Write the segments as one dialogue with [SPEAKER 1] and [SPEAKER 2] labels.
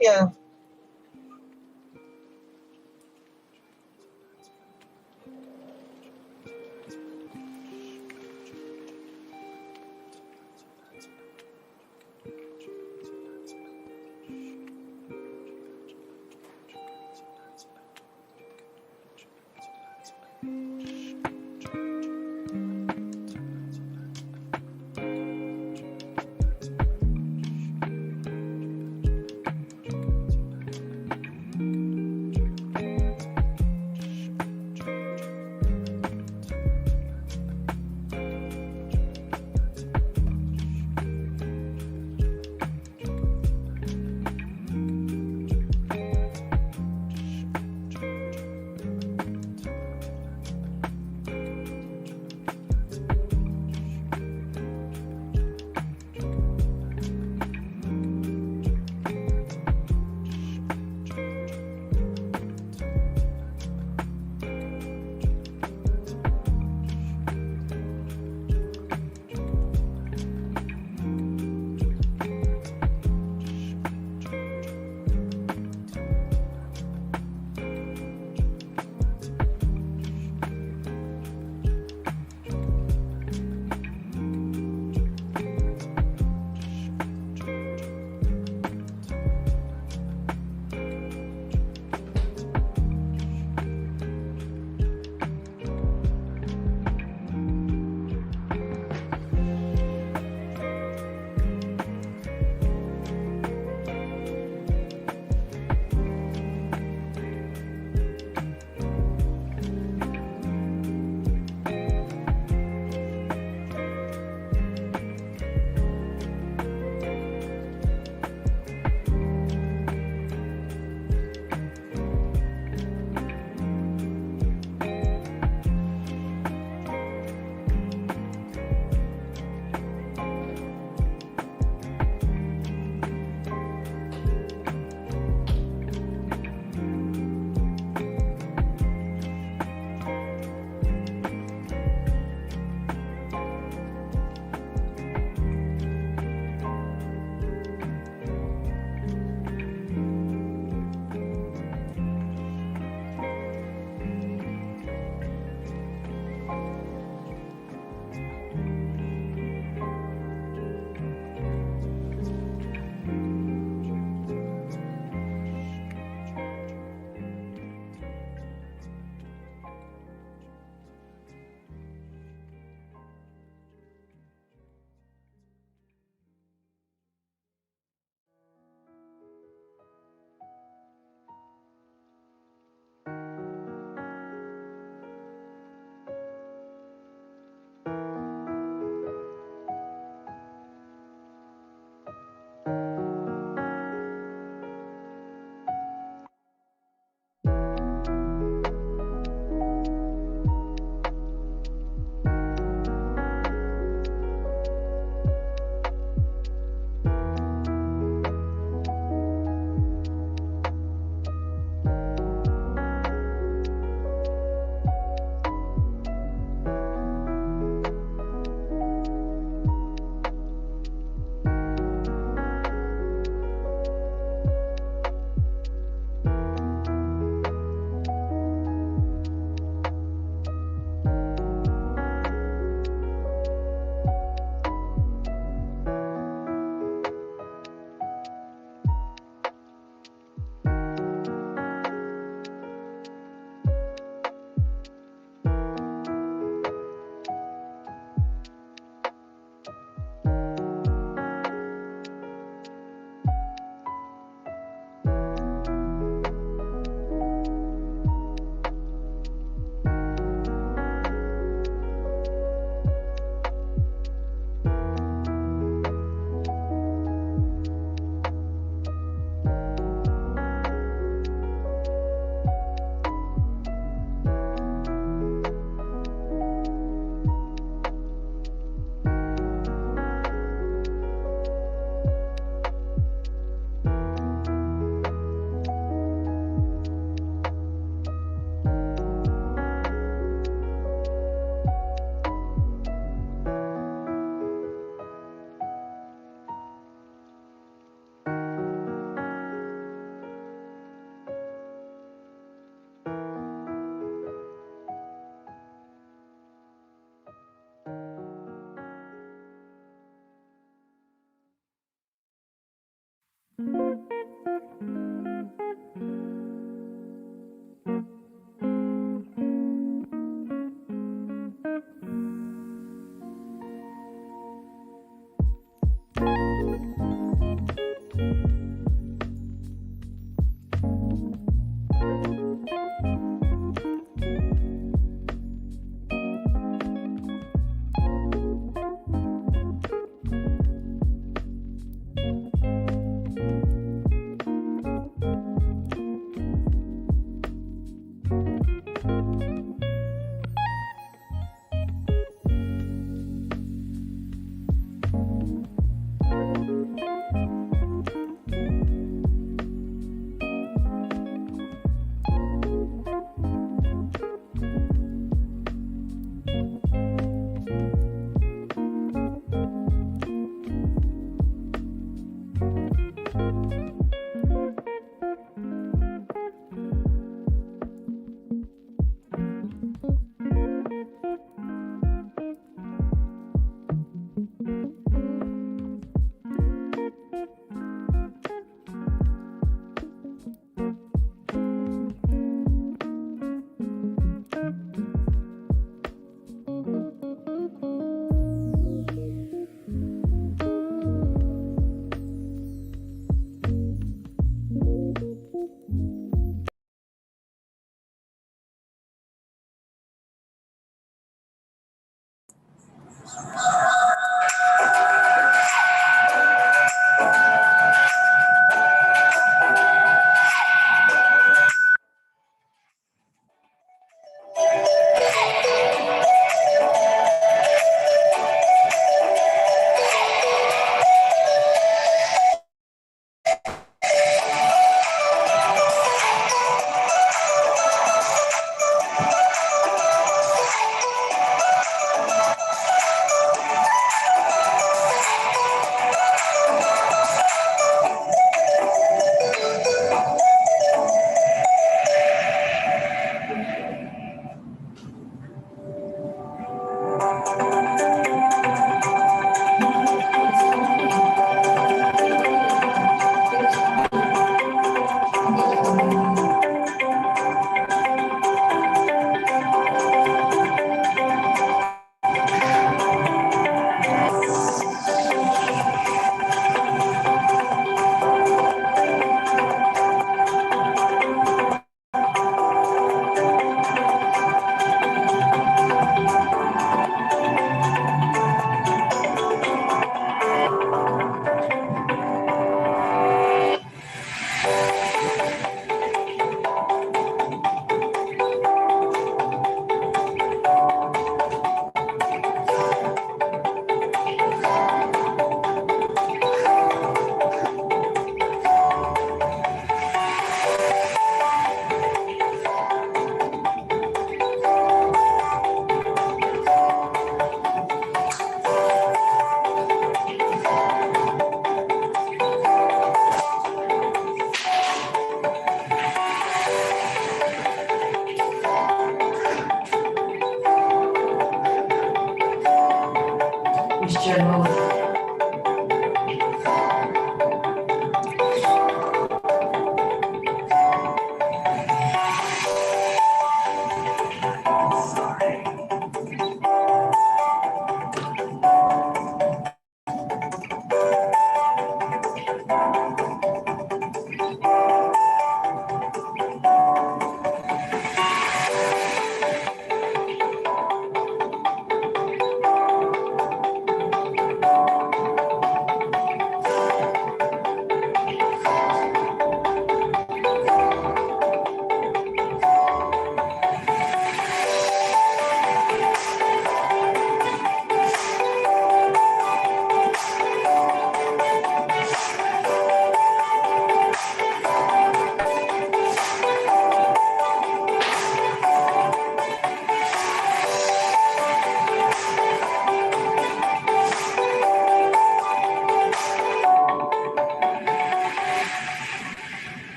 [SPEAKER 1] ya.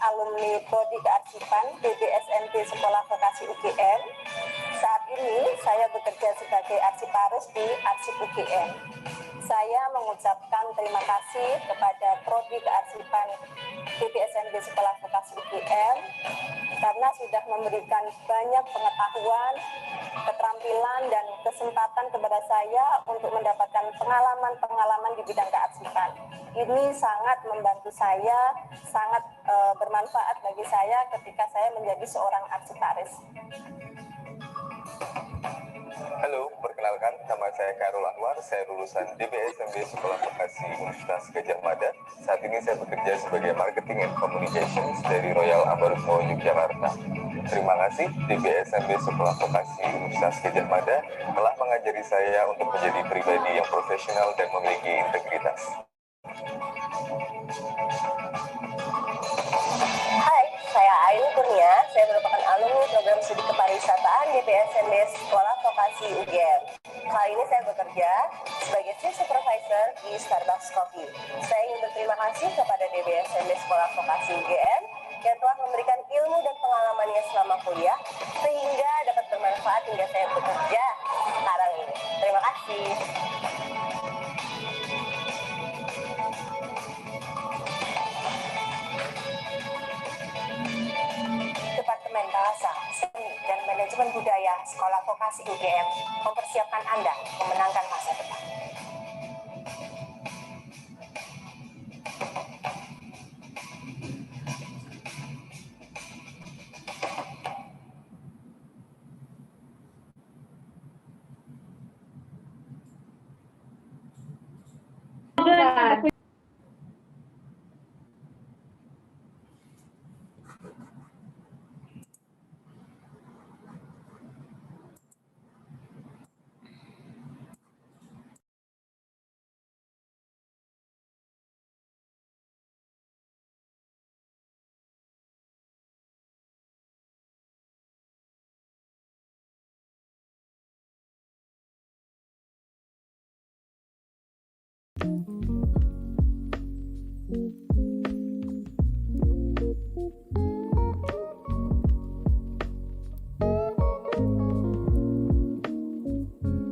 [SPEAKER 1] alumni Prodi Kearsipan PBSMP Sekolah Vokasi UGM. Saat ini saya bekerja sebagai arsiparis di Arsip UGM. Saya mengucapkan terima kasih kepada Prodi Kearsipan PBSMP Sekolah Vokasi UGM karena sudah memberikan banyak pengetahuan, keterampilan, dan kesempatan kepada saya untuk mendapatkan pengalaman-pengalaman di bidang kearsipan. Ini sangat membantu saya, sangat bermanfaat bagi saya ketika saya menjadi seorang arsiparis.
[SPEAKER 2] Halo, perkenalkan, nama saya Khairul Anwar, saya lulusan DBSMB Sekolah Vokasi Universitas Gadjah Mada. Saat ini saya bekerja sebagai Marketing and Communications dari Royal Ambarukmo, Yogyakarta. Terima kasih DBSMB Sekolah Vokasi Universitas Gadjah Mada telah mengajari saya untuk menjadi pribadi yang profesional dan memiliki integritas.
[SPEAKER 1] Hai, saya Ayu Kurnia. Saya merupakan alumni program studi kepariwisataan DBSMB Sekolah Vokasi UGM. Kali ini saya bekerja sebagai shift supervisor di Starbucks Coffee. Saya ingin berterima kasih kepada DBSMB Sekolah Vokasi UGM yang telah memberikan ilmu dan pengalamannya selama kuliah sehingga dapat bermanfaat hingga saya bekerja sekarang ini. Terima kasih. Departemen Bahasa, Seni, dan Manajemen Budaya Sekolah Vokasi UGM mempersiapkan Anda memenangkan masa depan.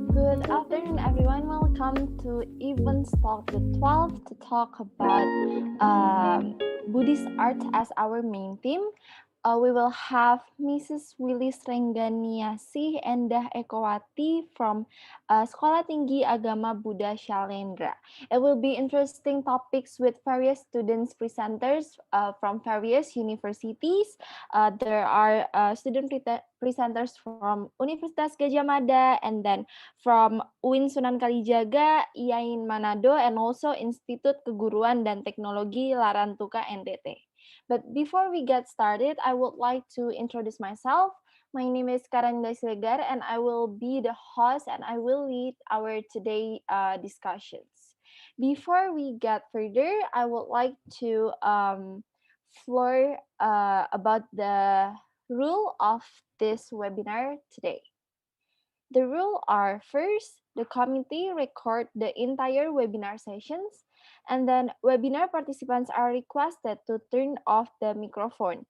[SPEAKER 3] Good afternoon, everyone. Welcome to Events Talk the 12th to talk about Buddhist art as our main theme. We will have Mrs. Wilis Rengganiasih and Ekowati from Sekolah Tinggi Agama Buddha Shalendra. It will be interesting topics with various students presenters from various universities. There are student presenters from Universitas Gadjah Mada and then from UIN Sunan Kalijaga, IAIN Manado, and also Institut Keguruan dan Teknologi Larantuka NTT. But before we get started, I would like to introduce myself. My name is Rengganiasih and I will be the host and I will lead our today discussions. Before we get further, I would like to floor about the rule of this webinar today. The rules are: first, the committee record the entire webinar sessions, and then webinar participants are requested to turn off the microphone.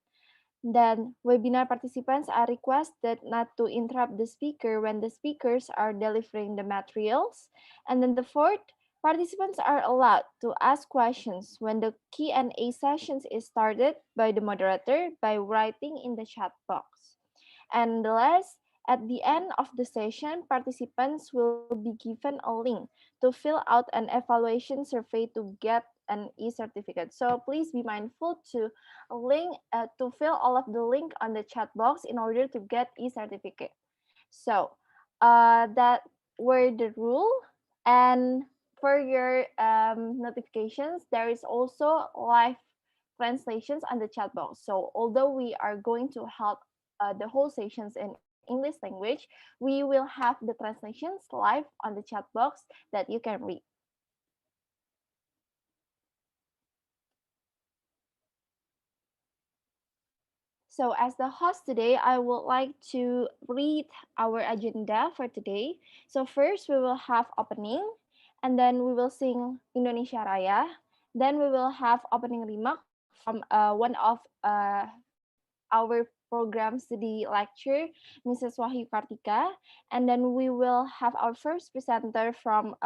[SPEAKER 3] Then webinar participants are requested not to interrupt the speaker when the speakers are delivering the materials. And then the fourth, participants are allowed to ask questions when the Q&A sessions is started by the moderator by writing in the chat box. And the last, at the end of the session, participants will be given a link to fill out an evaluation survey to get an e-certificate. So please be mindful to fill all of the link on the chat box in order to get e-certificate. So that were the rule. And for your notifications, there is also live translations on the chat box. So although we are going to help the whole sessions in English language, we will have the translations live on the chat box that you can read. So as the host today, I would like to read our agenda for today. So first we will have opening, and then we will sing Indonesia Raya. Then we will have opening remark from one of our program study lecture, Mrs. Wahyu Kartika, and then we will have our first presenter from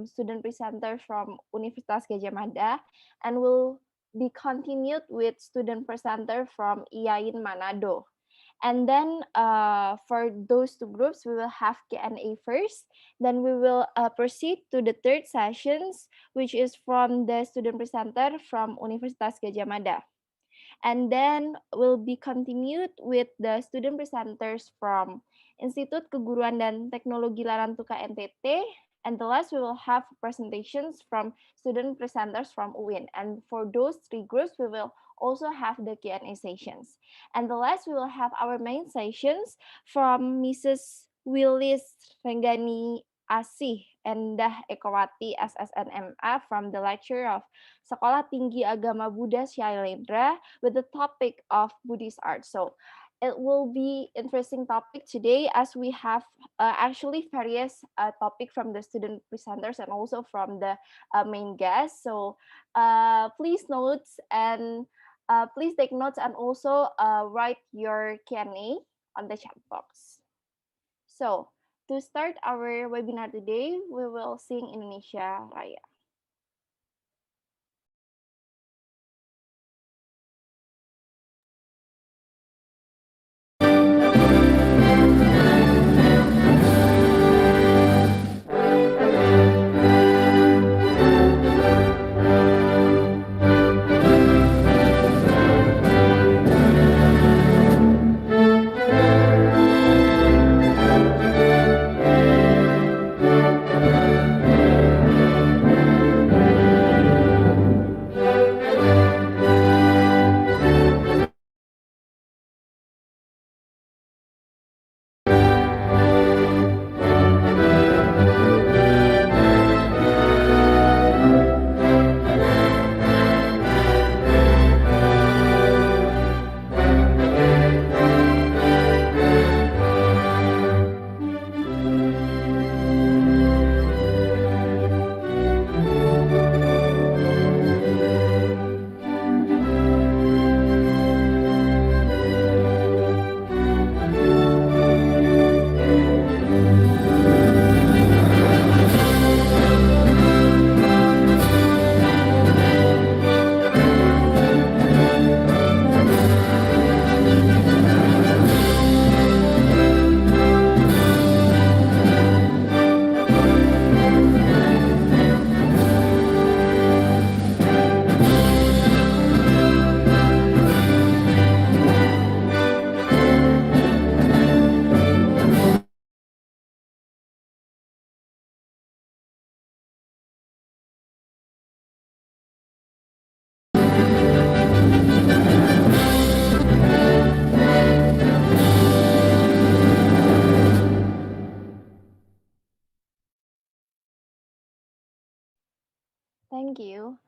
[SPEAKER 3] student presenter from Universitas Gadjah Mada, and we'll be continued with student presenter from IAIN Manado. And then for those two groups, we will have Q&A first. Then we will proceed to the third sessions, which is from the student presenter from Universitas Gadjah Mada. And then will be continued with the student presenters from Institut Keguruan dan Teknologi Larantuka NTT. And the last, we will have presentations from student presenters from UIN. And for those three groups, we will also have the Q&A sessions. And the last, we will have our main sessions from Mrs. Wilis Rengganiasih and Ekowati S.Sn from the lecture of Sekolah Tinggi Agama Buddha Shailendra with the topic of Buddhist art. So it will be interesting topic today as we have actually various topic from the student presenters and also from the main guests. So please notes and please take notes and also write your Q&A on the chat box. So to start our webinar today, we will sing Indonesia Raya. Thank you.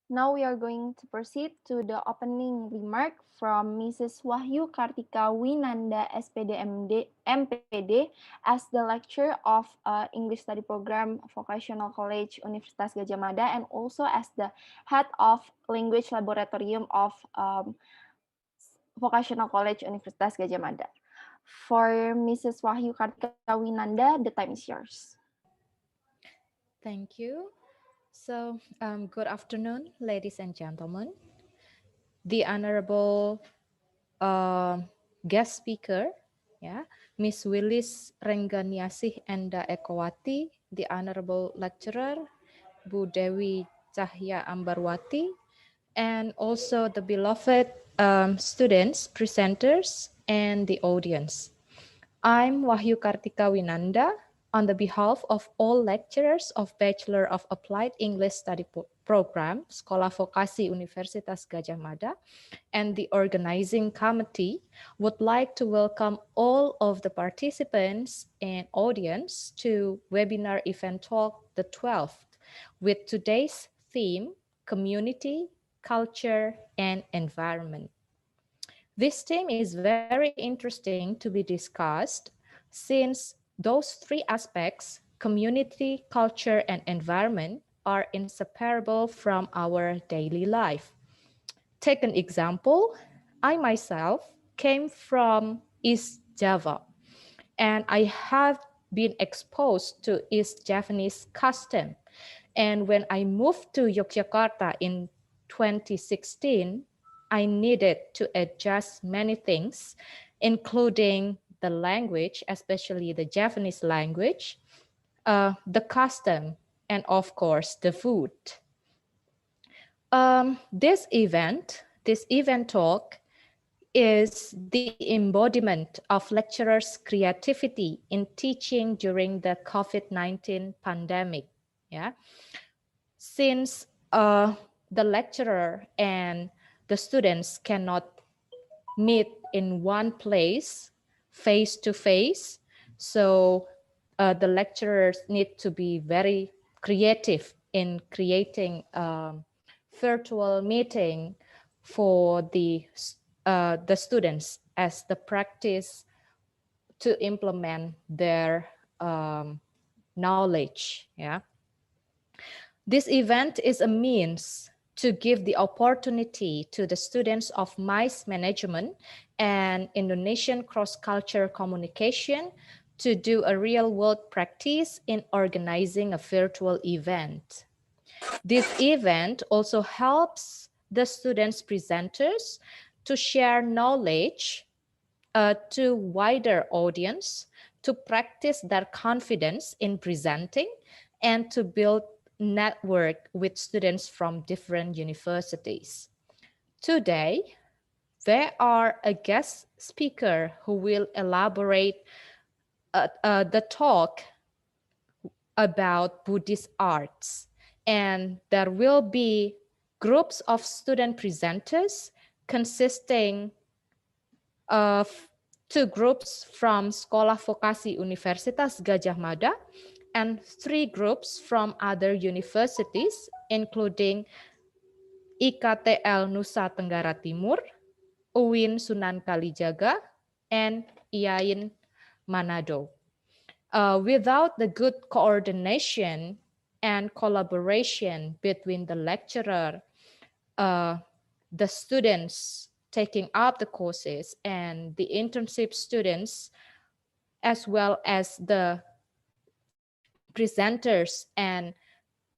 [SPEAKER 3] Now we are going to proceed to the opening remark from Mrs. Wahyu Kartika Winanda, SPD MPD, as the lecturer of English Study Program Vocational College Universitas Gadjah Mada and also as the head of Language Laboratorium of Vocational College Universitas Gadjah Mada. For Mrs. Wahyu Kartika Winanda, the time is yours.
[SPEAKER 4] Thank you. So, good afternoon, ladies and gentlemen. The Honorable guest speaker, Miss Wilis Rengganiasih and Ekowati, the Honorable Lecturer, Bu Dewi Cahya Ambarwati, and also the beloved students, presenters, and the audience. I'm Wahyu Kartika Winanda, on the behalf of all lecturers of Bachelor of Applied English Study Program, Sekolah Vokasi Universitas Gadjah Mada, and the organizing committee would like to welcome all of the participants and audience to webinar event talk the 12th with today's theme, community, culture, and environment. This theme is very interesting to be discussed since those three aspects, community, culture, and environment, are inseparable from our daily life. Take an example. I myself came from East Java, and I have been exposed to East Javanese custom. And when I moved to Yogyakarta in 2016, I needed to adjust many things, including the language, especially the Javanese language, the custom, and of course, the food. This event talk is the embodiment of lecturers' creativity in teaching during the COVID-19 pandemic. Since the lecturer and the students cannot meet in one place face to face. So the lecturers need to be very creative in creating virtual meeting for the students as the practice to implement their knowledge. Yeah. This event is a means to give the opportunity to the students of MICE management and Indonesian cross-culture communication to do a real-world practice in organizing a virtual event. This event also helps the students presenters to share knowledge to wider audience, to practice their confidence in presenting, and to build network with students from different universities. Today, there are a guest speaker who will elaborate the talk about Buddhist arts. And there will be groups of student presenters consisting of two groups from Sekolah Vokasi Universitas Gadjah Mada and three groups from other universities, including IKTL Nusa Tenggara Timur, UIN Sunan Kalijaga, and IAIN Manado. Without the good coordination and collaboration between the lecturer, the students taking up the courses, and the internship students, as well as the presenters and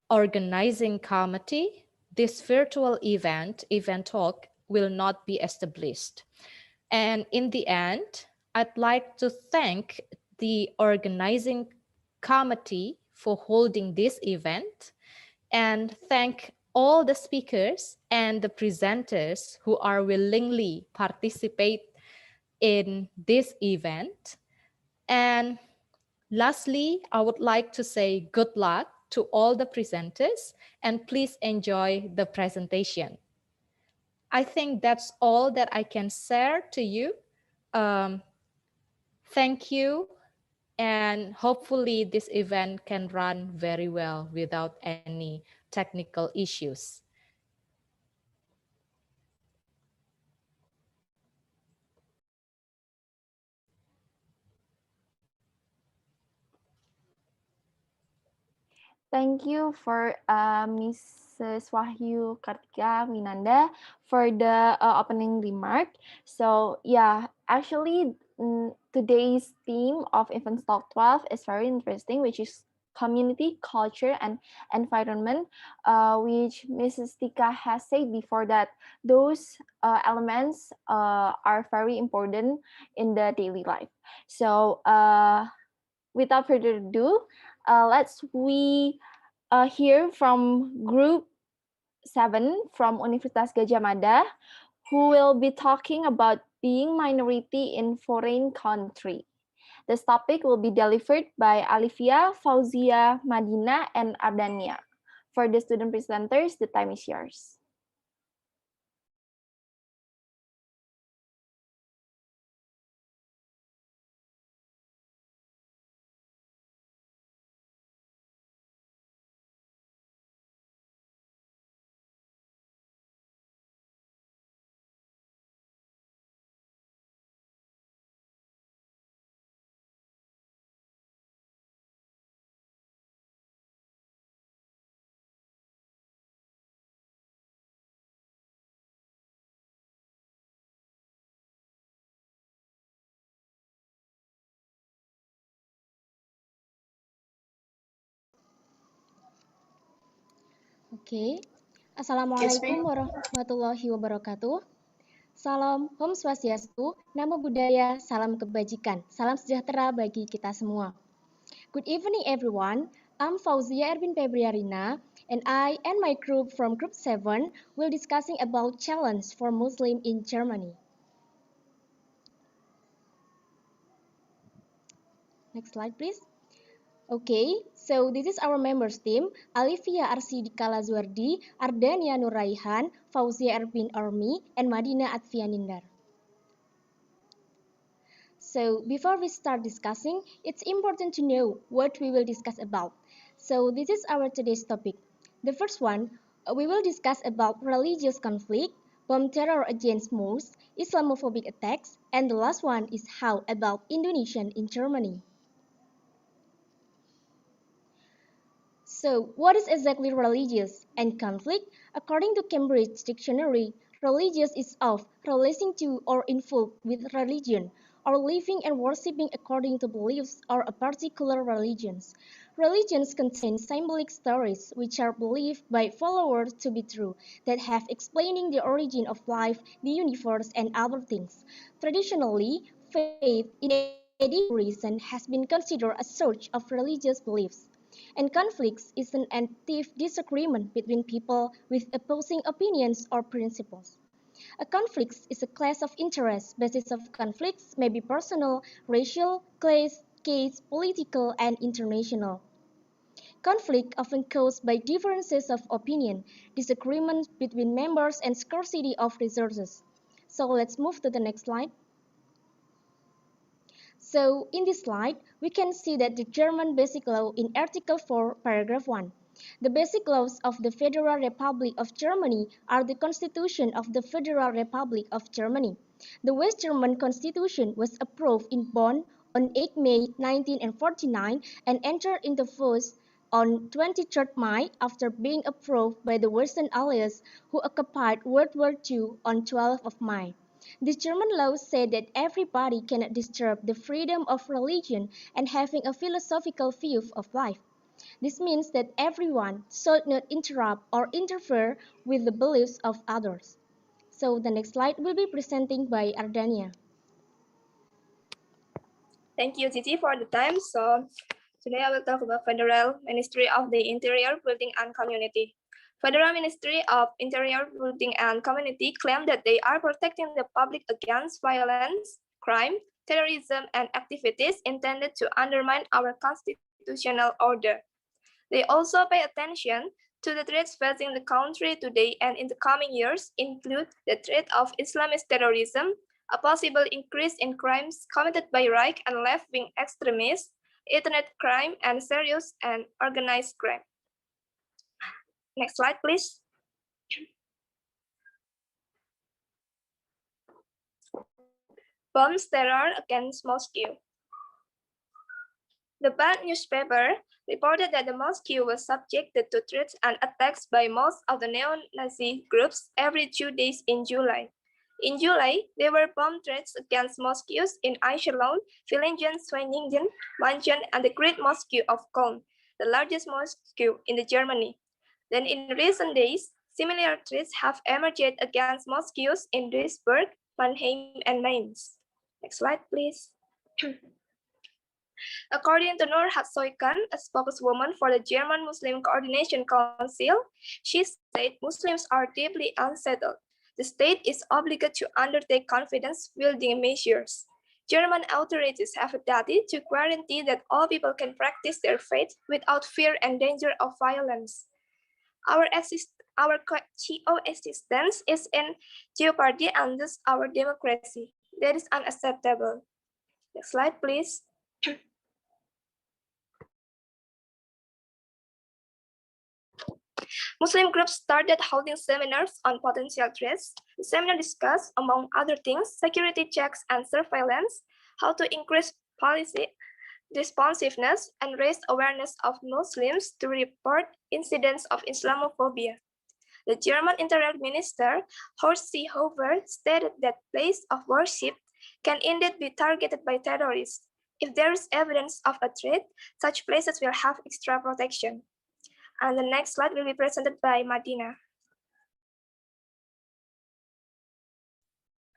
[SPEAKER 4] organizing committee, this virtual event talk will not be established. And in the end, I'd like to thank the organizing committee for holding this event and thank all the speakers and the presenters who are willingly participate in this event. And lastly, I would like to say good luck to all the presenters and please enjoy the presentation. I think that's all that I can share to you. Thank you. And hopefully this event can run very well without any technical issues.
[SPEAKER 3] Thank you for Mrs. Wahyu Kartika Winanda for the opening remark. So yeah, actually today's theme of Event Talk 12 is very interesting, which is community, culture, and environment, which Mrs. Tika has said before that those elements are very important in the daily life. So without further ado, let's hear from Group 7 from Universitas Gadjah Mada, who will be talking about being minority in foreign country. This topic will be delivered by Alivia, Fauzia, Madina, and Ardania. For the student presenters, the time is yours.
[SPEAKER 5] Oke, Assalamualaikum warahmatullahi wabarakatuh. Salam Om Swastiastu, Namo Buddhaya, salam kebajikan, salam sejahtera bagi kita semua. Good evening everyone, I'm Fauzia Erwin Febriarina, and I and my group from Group 7 will discussing about challenge for Muslim in Germany. Next slide please. Okay, so this is our members team: Alivia Arsidika Lazuardi, Ardania Nuraihan, Fauzia Ervin Armi, and Madina Atfianindar. So before we start discussing, it's important to know what we will discuss about. So this is our today's topic. The first one, we will discuss about religious conflict, bomb terror against mosques, Islamophobic attacks, and the last one is how about Indonesian in Germany. So, what is exactly religious and conflict? According to Cambridge Dictionary, religious is of relating to or involved with religion, or living and worshipping according to beliefs or a particular religions. Religions contain symbolic stories which are believed by followers to be true, that have explaining the origin of life, the universe, and other things. Traditionally, faith in a reason has been considered a source of religious beliefs. And conflicts is an active disagreement between people with opposing opinions or principles. A conflict is a class of interests. Basis of conflicts may be personal, racial, class, case, political, and international. Conflict often caused by differences of opinion, disagreements between members, and scarcity of resources. So let's move to the next slide. So in this slide, we can see that the German Basic Law in Article 4, Paragraph 1. The basic laws of the Federal Republic of Germany are the Constitution of the Federal Republic of Germany. The West German Constitution was approved in Bonn on 8 May 1949 and entered into force on 23 May after being approved by the Western Allies, who occupied World War II on 12 May. The German laws say that everybody cannot disturb the freedom of religion and having a philosophical view of life. This means that everyone should not interrupt or interfere with the beliefs of others. So the next slide will be presenting by Ardania.
[SPEAKER 6] Thank you, Gigi, for the time. So today I will talk about Federal Ministry of the Interior, Building and Community. Federal Ministry of Interior, Building and Community claim that they are protecting the public against violence, crime, terrorism, and activities intended to undermine our constitutional order. They also pay attention to the threats facing the country today and in the coming years, include the threat of Islamist terrorism, a possible increase in crimes committed by right and left-wing extremists, internet crime, and serious and organized crime. Next slide, please. Bombs terror against mosque. The Bad newspaper reported that the mosque was subjected to threats and attacks by most of the neo-Nazi groups every 2 days in July. In July, there were bomb threats against mosques in Aichelon, Villingen, Schwenningen, Mansion, and the Great Mosque of Köln, the largest mosque in Germany. Then in recent days, similar threats have emerged against mosques in Duisburg, Mannheim, and Mainz. Next slide, please. According to Nur Hatsoykan, a spokeswoman for the German Muslim Coordination Council, she said Muslims are deeply unsettled. The state is obligated to undertake confidence-building measures. German authorities have a duty to guarantee that all people can practice their faith without fear and danger of violence. Our coexistence is in jeopardy and thus our democracy. That is unacceptable. Next slide, please. Muslim groups started holding seminars on potential threats. The seminar discussed, among other things, security checks and surveillance, how to increase policy responsiveness, and raise awareness of Muslims to report incidents of Islamophobia. The German Interior Minister, Horst Seehofer, stated that places of worship can indeed be targeted by terrorists. If there is evidence of a threat, such places will have extra protection. And the next slide will be presented by Madina.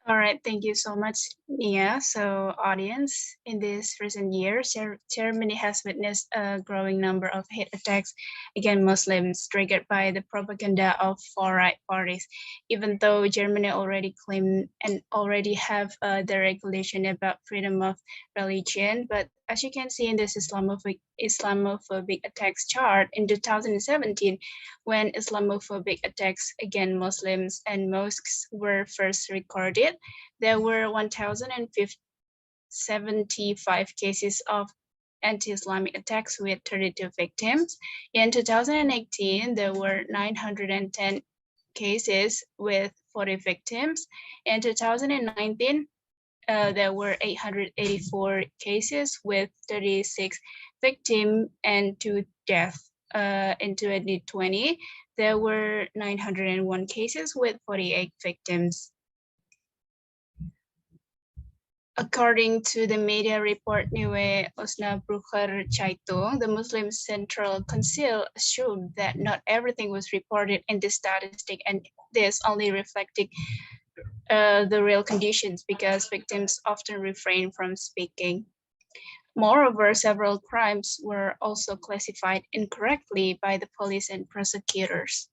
[SPEAKER 7] All right, thank you so much, Nia. So, audience, in this recent years, Germany has witnessed a growing number of hate attacks against Muslims triggered by the propaganda of far-right parties. Even though Germany already claimed and already have the regulation about freedom of religion, but as you can see in this Islamophobic attacks chart in 2017, when Islamophobic attacks against Muslims and mosques were first recorded, there were 1,075 cases of anti-Islamic attacks with 32 victims. In 2018, there were 910 cases with 40 victims. In 2019, there were 884 cases with 36 victims and 2 deaths. In 2020, there were 901 cases with 48 victims. According to the media report Nieuwe Osnabrücker Zeitung, the Muslim Central Council assumed that not everything was reported in the statistic, and this only reflecting the real conditions because victims often refrain from speaking. Moreover, several crimes were also classified incorrectly by the police and prosecutors.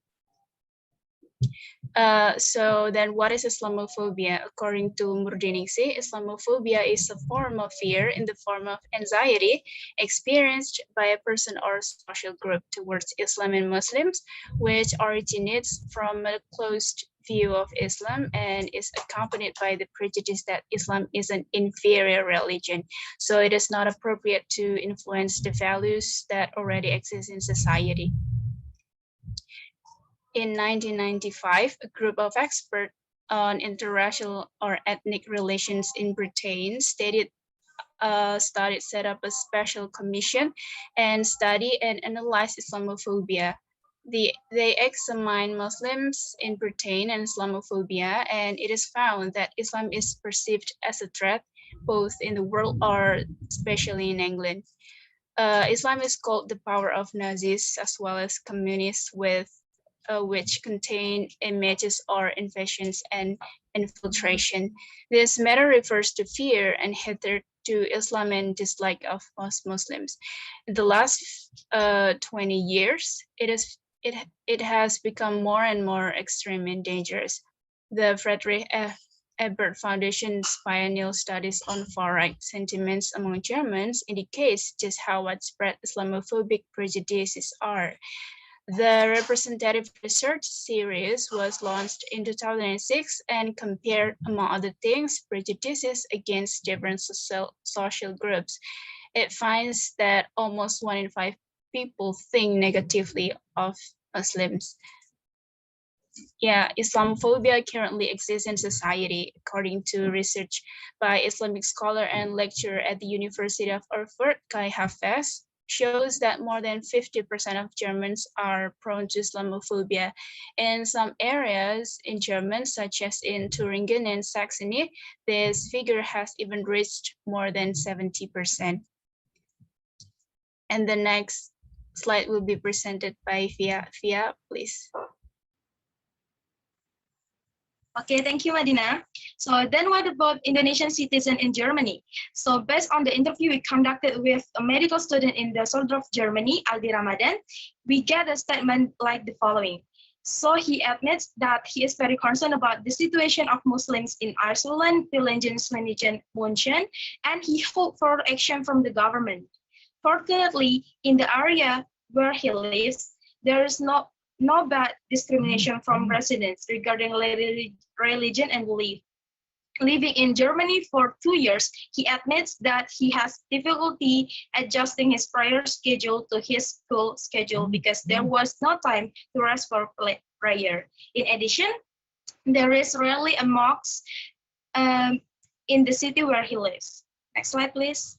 [SPEAKER 7] So then what is Islamophobia? According to Rengganiasih, Islamophobia is a form of fear in the form of anxiety experienced by a person or social group towards Islam and Muslims, which originates from a closed view of Islam and is accompanied by the prejudice that Islam is an inferior religion. So it is not appropriate to influence the values that already exist in society. In 1995, a group of experts on interracial or ethnic relations in Britain set up a special commission and study and analyze Islamophobia. They examined Muslims in Britain and Islamophobia, and it is found that Islam is perceived as a threat both in the world or especially in England. Islam is called the power of Nazis as well as communists, with which contain images or invasions and infiltration. This matter refers to fear and hatred to Islam and dislike of most Muslims. In the last 20 years, it has become more and more extreme and dangerous. The Friedrich Ebert Foundation's pioneer studies on far-right sentiments among Germans indicates just how widespread Islamophobic prejudices are. The representative research series was launched in 2006 and compared, among other things, prejudices against different social groups. It finds that almost 1 in 5 people think negatively of Muslims. Yeah, Islamophobia currently exists in society, according to research by Islamic scholar and lecturer at the University of Erfurt, Kai Hafez, shows that more than 50% of Germans are prone to Islamophobia. In some areas in Germany, such as in Thuringen and Saxony, this figure has even reached more than 70%. And the next slide will be presented by Via. Via, please.
[SPEAKER 6] Okay, thank you, Madina. So then what about Indonesian citizen in Germany? So based on the interview we conducted with a medical student in the Düsseldorf, Germany, Aldi Ramadan, we get a statement like the following. So he admits that he is very concerned about the situation of Muslims in Ireland, Villingen, München, and he hoped for action from the government. Fortunately, in the area where he lives, there is no bad discrimination from residents regarding religion and belief. Living in Germany for 2 years, he admits that he has difficulty adjusting his prayer schedule to his school schedule because there was no time to rest for prayer. In addition, there is rarely a mosque in the city where he lives. Next slide, please.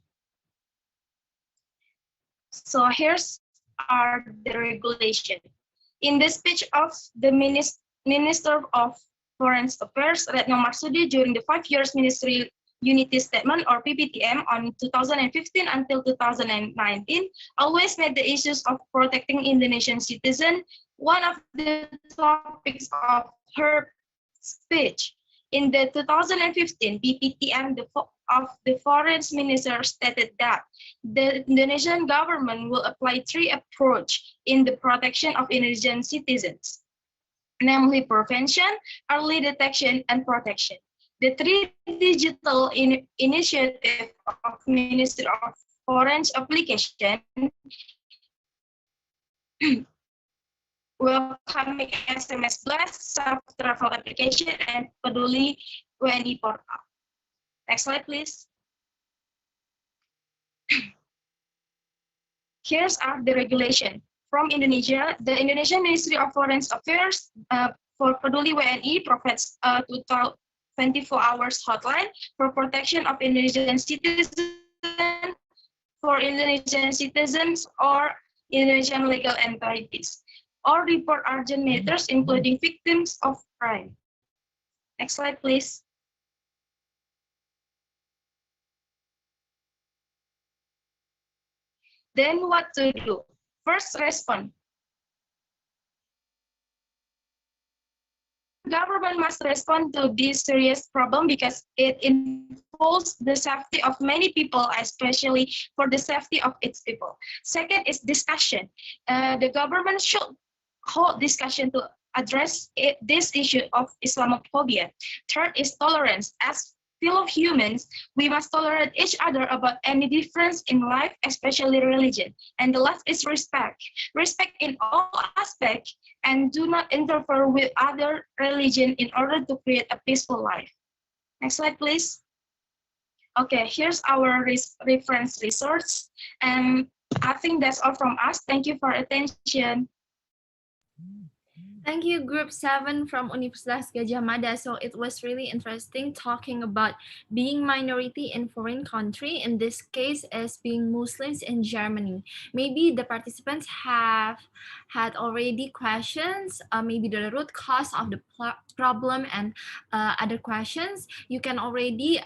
[SPEAKER 6] So here's are the regulation. In the speech of the Minister of Foreign Affairs, Retno Marsudi, during the 5 years Ministry Unity Statement or PPTM on 2015 until 2019, always made the issues of protecting Indonesian citizens one of the topics of her speech. In the 2015 BPTM of the Foreign Minister stated that the Indonesian government will apply three approaches in the protection of Indonesian citizens, namely prevention, early detection, and protection. The three digital initiative of Ministry of Foreign Application welcoming SMS blast, self-travel application, and Peduli WNI portal. Next slide, please. Here's are the regulation. From Indonesia, the Indonesian Ministry of Foreign Affairs for Peduli WNI provides a 24 hours hotline for protection of Indonesian citizens, for Indonesian citizens or Indonesian legal entities, or report urgent matters including victims of crime. Next slide, please. Then what to do? First, respond. Government must respond to this serious problem because it involves the safety of many people, especially for the safety of its people. Second is discussion. The government should hold discussion to address this issue of Islamophobia. Third is tolerance. As fellow humans, we must tolerate each other about any difference in life, especially religion. And the last is respect. Respect in all aspects and do not interfere with other religion in order to create a peaceful life. Next slide, please. Okay, here's our reference resource. And I think that's all from us. Thank you for attention.
[SPEAKER 3] Thank you, Group 7 from Universitas Gadjah Mada. So it was really interesting talking about being minority in foreign country. In this case, as being Muslims in Germany. Maybe the participants have had already questions, maybe the root cause of the problem and other questions. You can already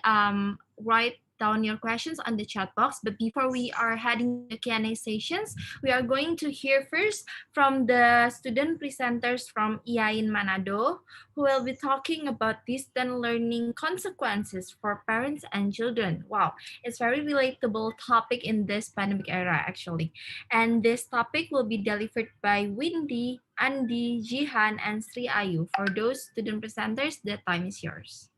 [SPEAKER 3] write down your questions on the chat box. But before we are heading to the Q&A sessions, we are going to hear first from the student presenters from IAIN Manado, who will be talking about distant learning consequences for parents and children. Wow, it's very relatable topic in this pandemic era, actually. And this topic will be delivered by Windy, Andi, Jihan, and Sri Ayu. For those student presenters, the time is yours.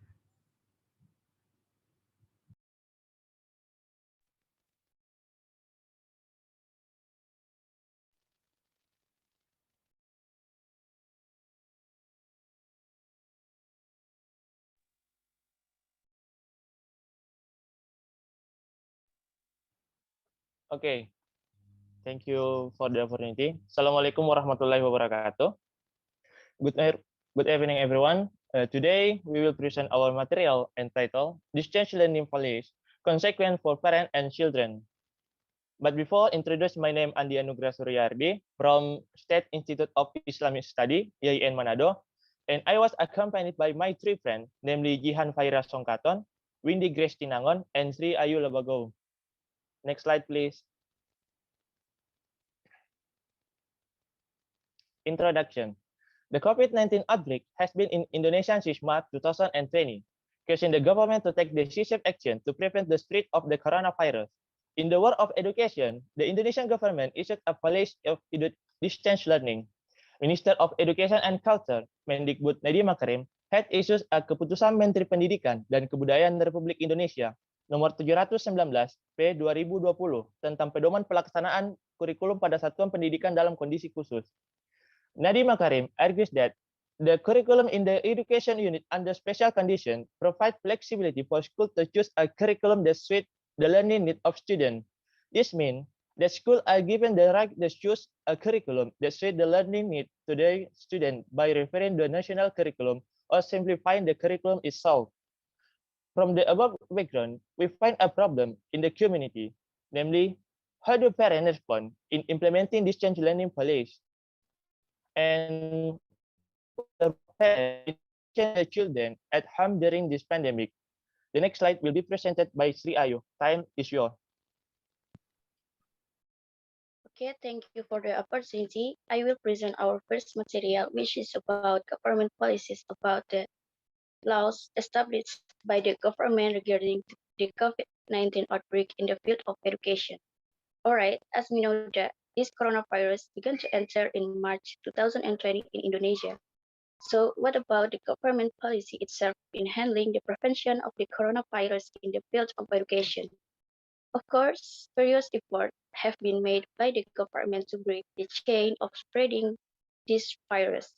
[SPEAKER 8] Okay, thank you for the opportunity. Assalamualaikum warahmatullahi wabarakatuh. Good evening, everyone. Today, we will present our material entitled Distance Learning Policy, Consequence for Parents and Children. But before introduce my name Andi Anugrah Suryardi from State Institute of Islamic Study, IAIN Manado, and I was accompanied by my three friends, namely Jihan Faira Songkaton, Windy Grace Tinangon, and Sri Ayu Labago. Next slide, please. Introduction. The COVID-19 outbreak has been in Indonesia since March 2020, causing the government to take decisive action to prevent the spread of the coronavirus. In the world of education, the Indonesian government issued a policy of distance learning. Minister of Education and Culture, Mendikbud Nadiem Makarim, had issued a Keputusan Menteri Pendidikan dan Kebudayaan Republik Indonesia nomor 719 P 2020 tentang pedoman pelaksanaan kurikulum pada satuan pendidikan dalam kondisi khusus. Nadiem Makarim argues that the curriculum in the education unit under special condition provide flexibility for school to choose a curriculum that suits the learning need of students. This means that schools are given the right to choose a curriculum that suits the learning need to their student by referring to the national curriculum or simplifying the curriculum itself. From the above background, we find a problem in the community, namely, how do parents respond in implementing distance learning policy? And the children at home during this pandemic. The next slide will be presented by Sri Ayu. Time is yours.
[SPEAKER 9] Okay, thank you for the opportunity. I will present our first material, which is about government policies about the laws established by the government regarding the COVID-19 outbreak in the field of education. All right, as we know that this coronavirus began to enter in March 2020 in Indonesia. So what about the government policy itself in handling the prevention of the coronavirus in the field of education? Of course, various efforts have been made by the government to break the chain of spreading this virus.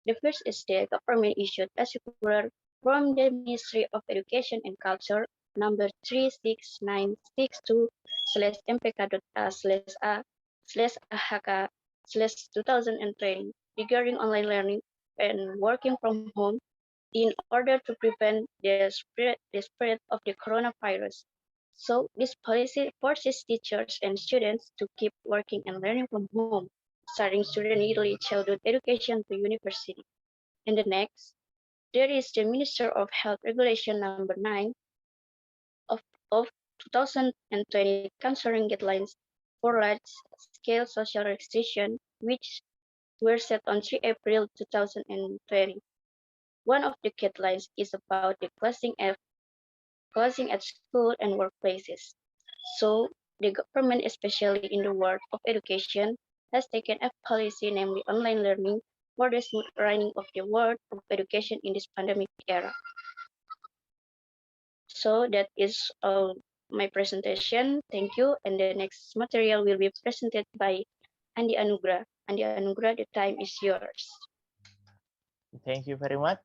[SPEAKER 9] The first is the government issued a circular from the Ministry of Education and Culture number 36962/MPK.A/A/AHK/2020 regarding online learning and working from home in order to prevent the spread of the coronavirus. So this policy forces teachers and students to keep working and learning from home, starting student early childhood education to university. And the next, there is the Minister of Health Regulation number 9 of 2020 concerning guidelines for large-scale social restriction, which were set on 3 April 2020. One of the guidelines is about the closing at school and workplaces. So the government, especially in the world of education, has taken a policy, namely online learning, for the smooth running of the world of education in this pandemic era. So that is all my presentation. Thank you. And the next material will be presented by Andi Anugrah. Andi Anugrah, the time is yours.
[SPEAKER 8] Thank you very much.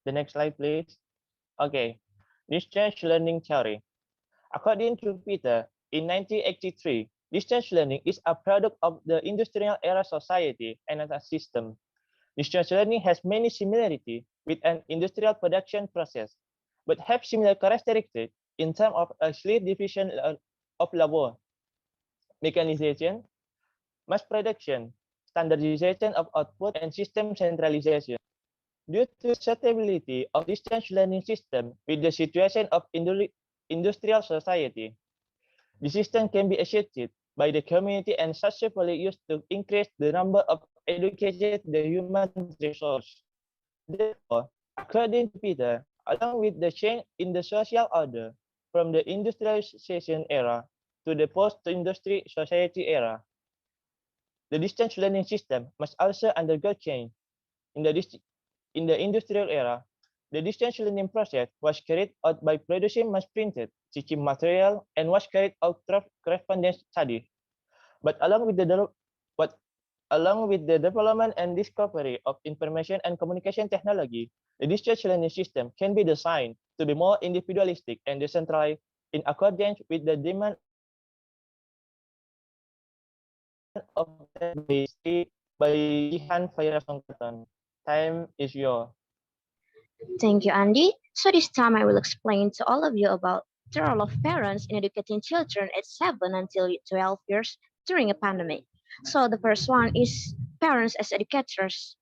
[SPEAKER 8] The next slide, please. Okay, distance learning theory. According to Peter, in 1983, distance learning is a product of the industrial era society and as a system. Distance learning has many similarities with an industrial production process, but have similar characteristics in terms of a clear division of labor, mechanization, mass production, standardization of output, and system centralization. Due to suitability of distance learning system with the situation of industrial society, the system can be achieved by the community and successfully used to increase the number of educated the human resource. Therefore, according to Peter, along with the change in the social order from the industrialization era to the post-industry society era, the distance learning system must also undergo change. In the industrial era, the distance learning process was carried out by producing mass-printed teaching material and was carried out through correspondence studies. But along with the development and discovery of information and communication technology, the distance learning system can be designed to be more individualistic and decentralized in accordance with the demand of the by Jihan Vairasongkerton. Time is yours.
[SPEAKER 10] Thank you, Andy. So this time I will explain to all of you about the role of parents in educating children at 7 until 12 years during a pandemic. So the first one is parents as educators.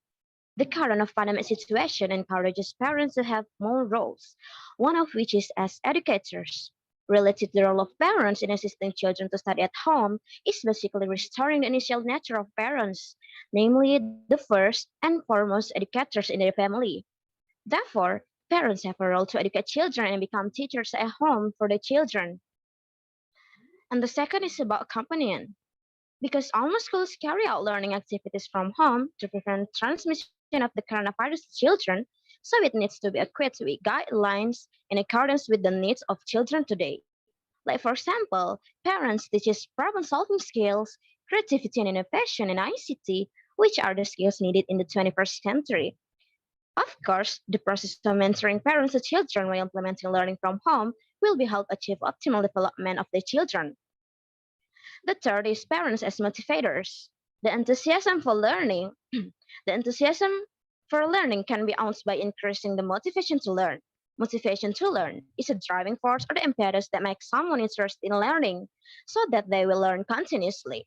[SPEAKER 10] The current of pandemic situation encourages parents to have more roles, one of which is as educators. Related to the role of parents in assisting children to study at home is basically restoring the initial nature of parents, namely the first and foremost educators in their family. Therefore, parents have a role to educate children and become teachers at home for the children. And the second is about companion. Because almost schools carry out learning activities from home to prevent transmission of the coronavirus to children, so it needs to be equipped with guidelines in accordance with the needs of children today. Like for example, parents teaches problem-solving skills, creativity and innovation, and ICT, which are the skills needed in the 21st century. Of course, the process of mentoring parents to children while implementing learning from home will be help achieve optimal development of the children. The third is parents as motivators. The enthusiasm for learning, the enthusiasm for learning can be owned by increasing the motivation to learn. Motivation to learn is a driving force or the impetus that makes someone interested in learning so that they will learn continuously.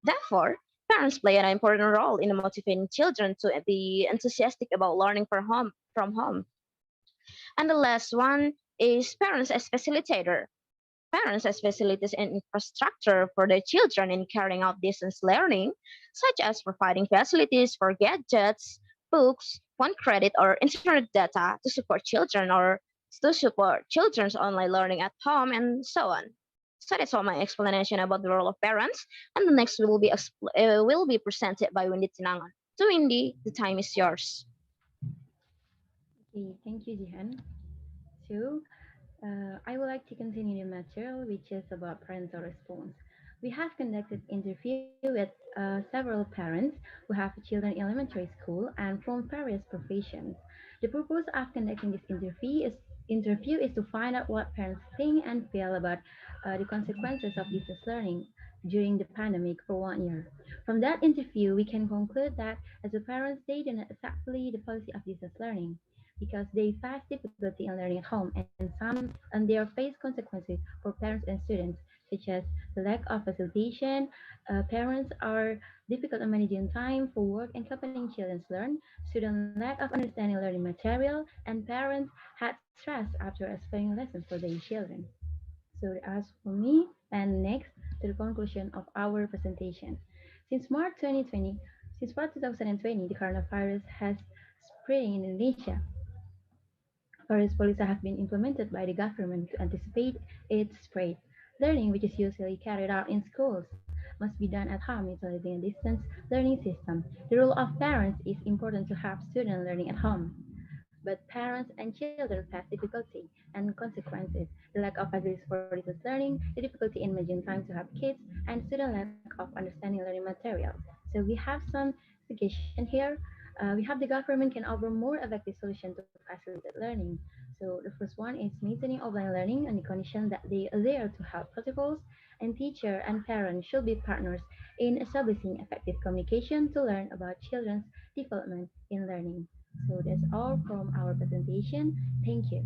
[SPEAKER 10] Therefore, parents play an important role in motivating children to be enthusiastic about learning from home. And the last one is parents as facilitator. Parents as facilities and infrastructure for their children in carrying out distance learning, such as providing facilities for gadgets, books, one credit, or internet data to support children or to support children's online learning at home and so on. So that's all my explanation about the role of parents. And the next will be presented by Windy Tinangan. So Windy, the time is yours.
[SPEAKER 11] Okay, thank you, Jihan. So, I would like to continue the material, which is about parental response. We have conducted interview with several parents who have children in elementary school and from various professions. The purpose of conducting this interview is to find out what parents think and feel about the consequences of distance learning during the pandemic for 1 year. From that interview, we can conclude that as a parents, they do not accept fully the policy of distance learning because they face difficulty in learning at home and they face consequences for parents and students, such as the lack of facilitation. Parents are difficult in managing time for work and accompanying children learn. Student lack of understanding learning material, and parents had stress after explaining lessons for their children. So as for me, and next to the conclusion of our presentation. Since March 2020, since March 2020, the coronavirus has spread in Indonesia. Various policies have been implemented by the government to anticipate its spread. Learning, which is usually carried out in schools, must be done at home utilizing a distance learning system. The role of parents is important to have students learning at home. But parents and children face difficulty and consequences. The lack of facilities for distance learning, the difficulty in managing time to have kids, and student lack of understanding learning materials. So we have some suggestion here. We have the government can offer more effective solution to facilitate learning. So the first one is maintaining offline learning on the condition that they are there to help protocols, and teacher and parents should be partners in establishing effective communication to learn about children's development in learning. So that's all from our presentation. Thank you.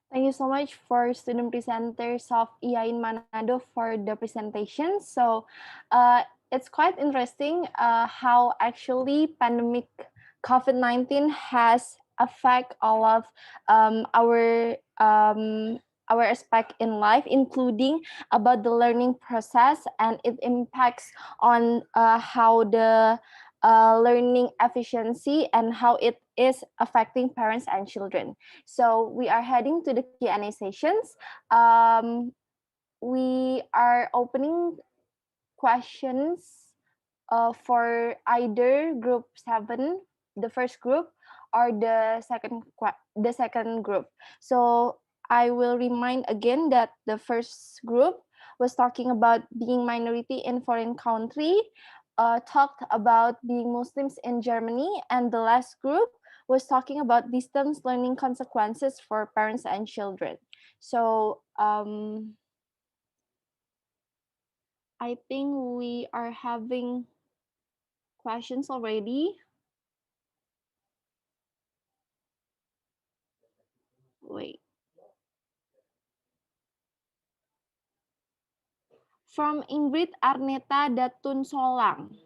[SPEAKER 3] Thank you so much for student presenters of EIN Manado for the presentation. So it's quite interesting how actually pandemic COVID-19 has affect all of our aspect in life, including about the learning process, and it impacts on how the learning efficiency and how it is affecting parents and children. So we are heading to the Q&A sessions. We are opening questions for either group 7, the first group, or the second group. So I will remind again that the first group was talking about being minority in foreign country, talked about being Muslims in Germany, and the last group was talking about distance learning consequences for parents and children. So I think we are having questions already. Wait. From Ingrid Arneta Datun Solang.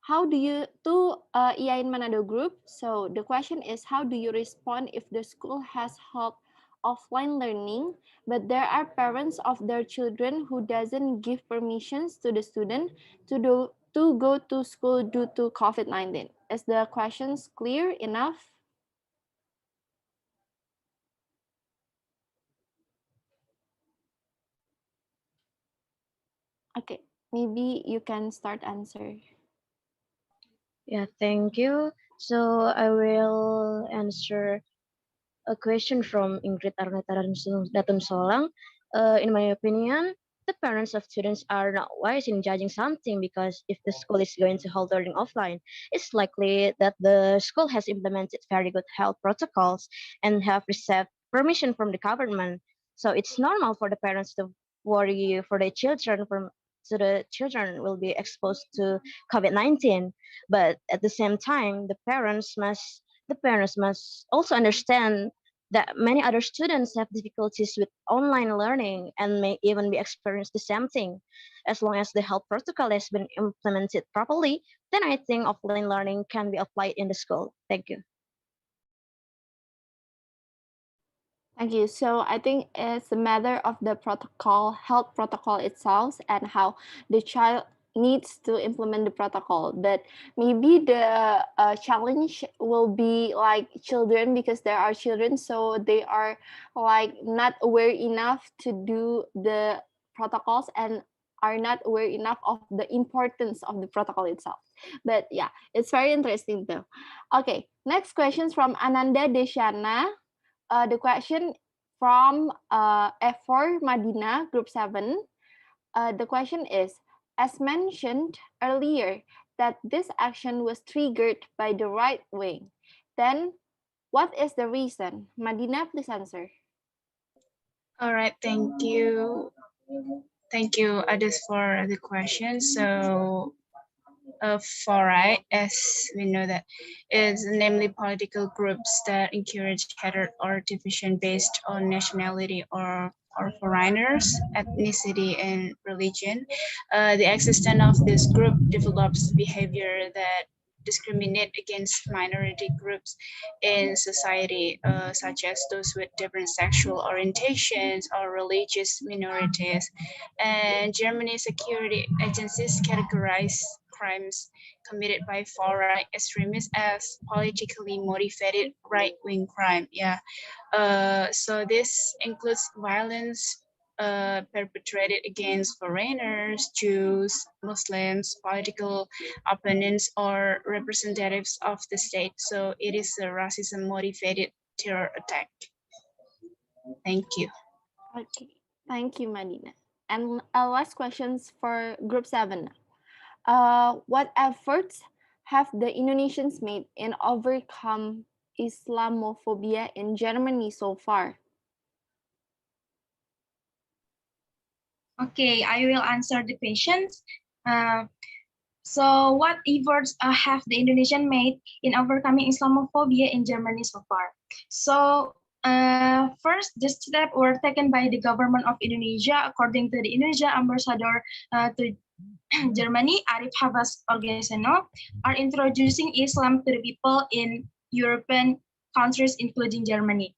[SPEAKER 3] How do you, to EIN Manado group, so the question is, how do you respond if the school has held offline learning, but there are parents of their children who doesn't give permissions to the student to go to school due to COVID-19? Is the questions clear enough? Okay, maybe you can start answer.
[SPEAKER 10] Yeah, thank you. So I will answer a question from Ingrid Arneta Datun Solang. In my opinion, the parents of students are not wise in judging something because if the school is going to hold learning offline, it's likely that the school has implemented very good health protocols and have received permission from the government. So it's normal for the parents to worry for their children from so the children will be exposed to COVID-19. But at the same time, the parents must also understand that many other students have difficulties with online learning and may even be experienced the same thing. As long as the health protocol has been implemented properly, then I think offline learning can be applied in the school. Thank you.
[SPEAKER 3] Thank you. So I think it's a matter of the protocol, health protocol itself, and how the child needs to implement the protocol. But maybe the challenge will be like children, because there are children, so they are like not aware enough to do the protocols and are not aware enough of the importance of the protocol itself. But yeah, it's very interesting though. Okay, next questions from Ananda Deshana. The question from F4 Madina, Group 7. The question is, as mentioned earlier, that this action was triggered by the right wing. Then, what is the reason? Madina, please answer.
[SPEAKER 7] All right, thank you. Thank you, Adis, for the question. So, far right, as we know that, is namely political groups that encourage hatred or division based on nationality or foreigners, ethnicity, and religion. The existence of this group develops behavior that discriminate against minority groups in society, such as those with different sexual orientations or religious minorities. And Germany's security agencies categorize crimes committed by far-right extremists as politically motivated right-wing crime. Yeah. So this includes violence perpetrated against foreigners, Jews, Muslims, political opponents, or representatives of the state. So it is a racism-motivated terror attack. Thank you.
[SPEAKER 3] Okay, thank you, Madina. And last questions for Group 7. What efforts have the Indonesians made in overcome Islamophobia in Germany so far?
[SPEAKER 6] Okay, I will answer the questions. So what efforts have the Indonesian made in overcoming Islamophobia in Germany so far? So first, the steps were taken by the government of Indonesia, according to the Indonesia ambassador to Germany, Arif Habas Organiseno, are introducing Islam to the people in European countries, including Germany.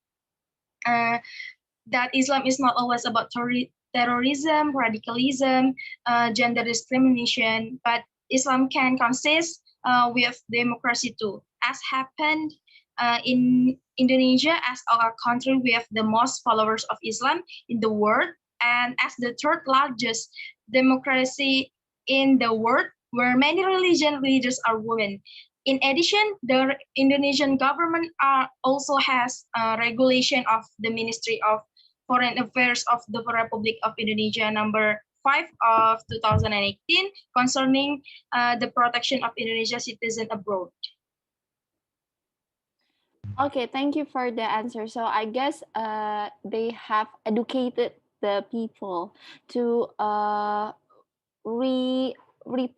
[SPEAKER 6] That Islam is not always about terrorism, radicalism, gender discrimination, but Islam can consist with democracy too, as happened in Indonesia as our country with the most followers of Islam in the world, and as the third largest democracy in the world, where many religion leaders are women. In addition, the Indonesian government also has regulation of the Ministry of Foreign Affairs of the Republic of Indonesia number 5 of 2018 concerning the protection of Indonesia citizens abroad.
[SPEAKER 3] Okay, thank you for the answer. So I guess they have educated the people to re re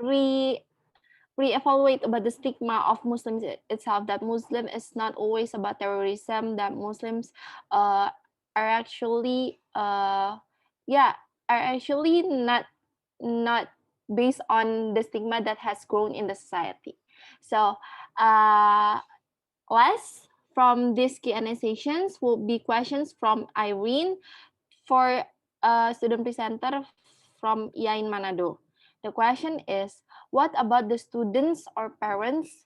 [SPEAKER 3] re reevaluate about the stigma of Muslims itself, that Muslim is not always about terrorism, that Muslims are actually are actually not based on the stigma that has grown in the society. So last from these Q&A sessions will be questions from Irene for a student presenter from Iain Manado. The question is, what about the students or parents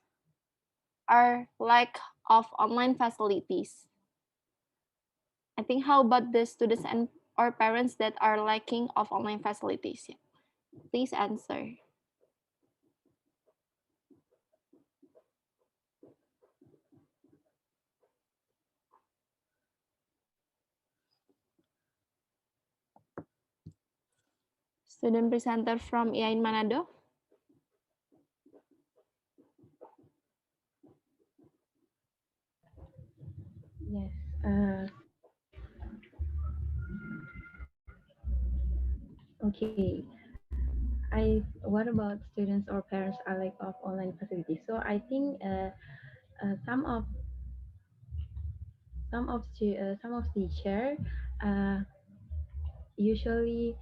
[SPEAKER 3] are lack of online facilities? I think how about the students and or parents that are lacking of online facilities? Please answer. Student presenter from IAIN Manado.
[SPEAKER 11] Yes. Okay. What about students or parents are like of online facilities? So I think some of teacher usually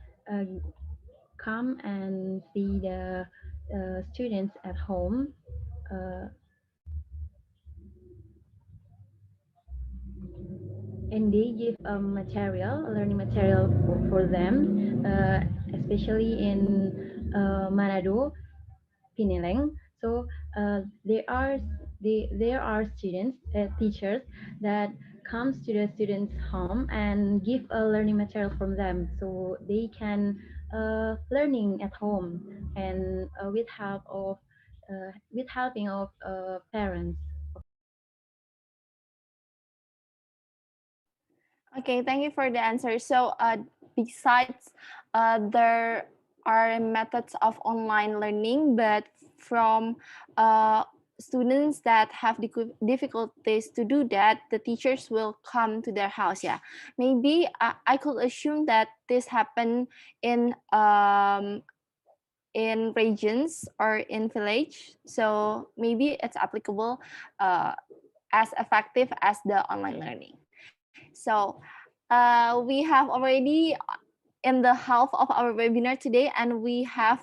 [SPEAKER 11] come and see the students at home. And they give learning material for them, especially in Manado, Pineleng. So there are teachers that comes to the students' home and give a learning material from them, so they can learning at home and with helping of parents.
[SPEAKER 3] Okay, thank you for the answer. So besides there are methods of online learning, but from students that have difficulties to do that, the teachers will come to their house. Yeah, maybe I could assume that this happened in regions or in village. So maybe it's applicable as effective as the online learning. So we have already in the half of our webinar today, and we have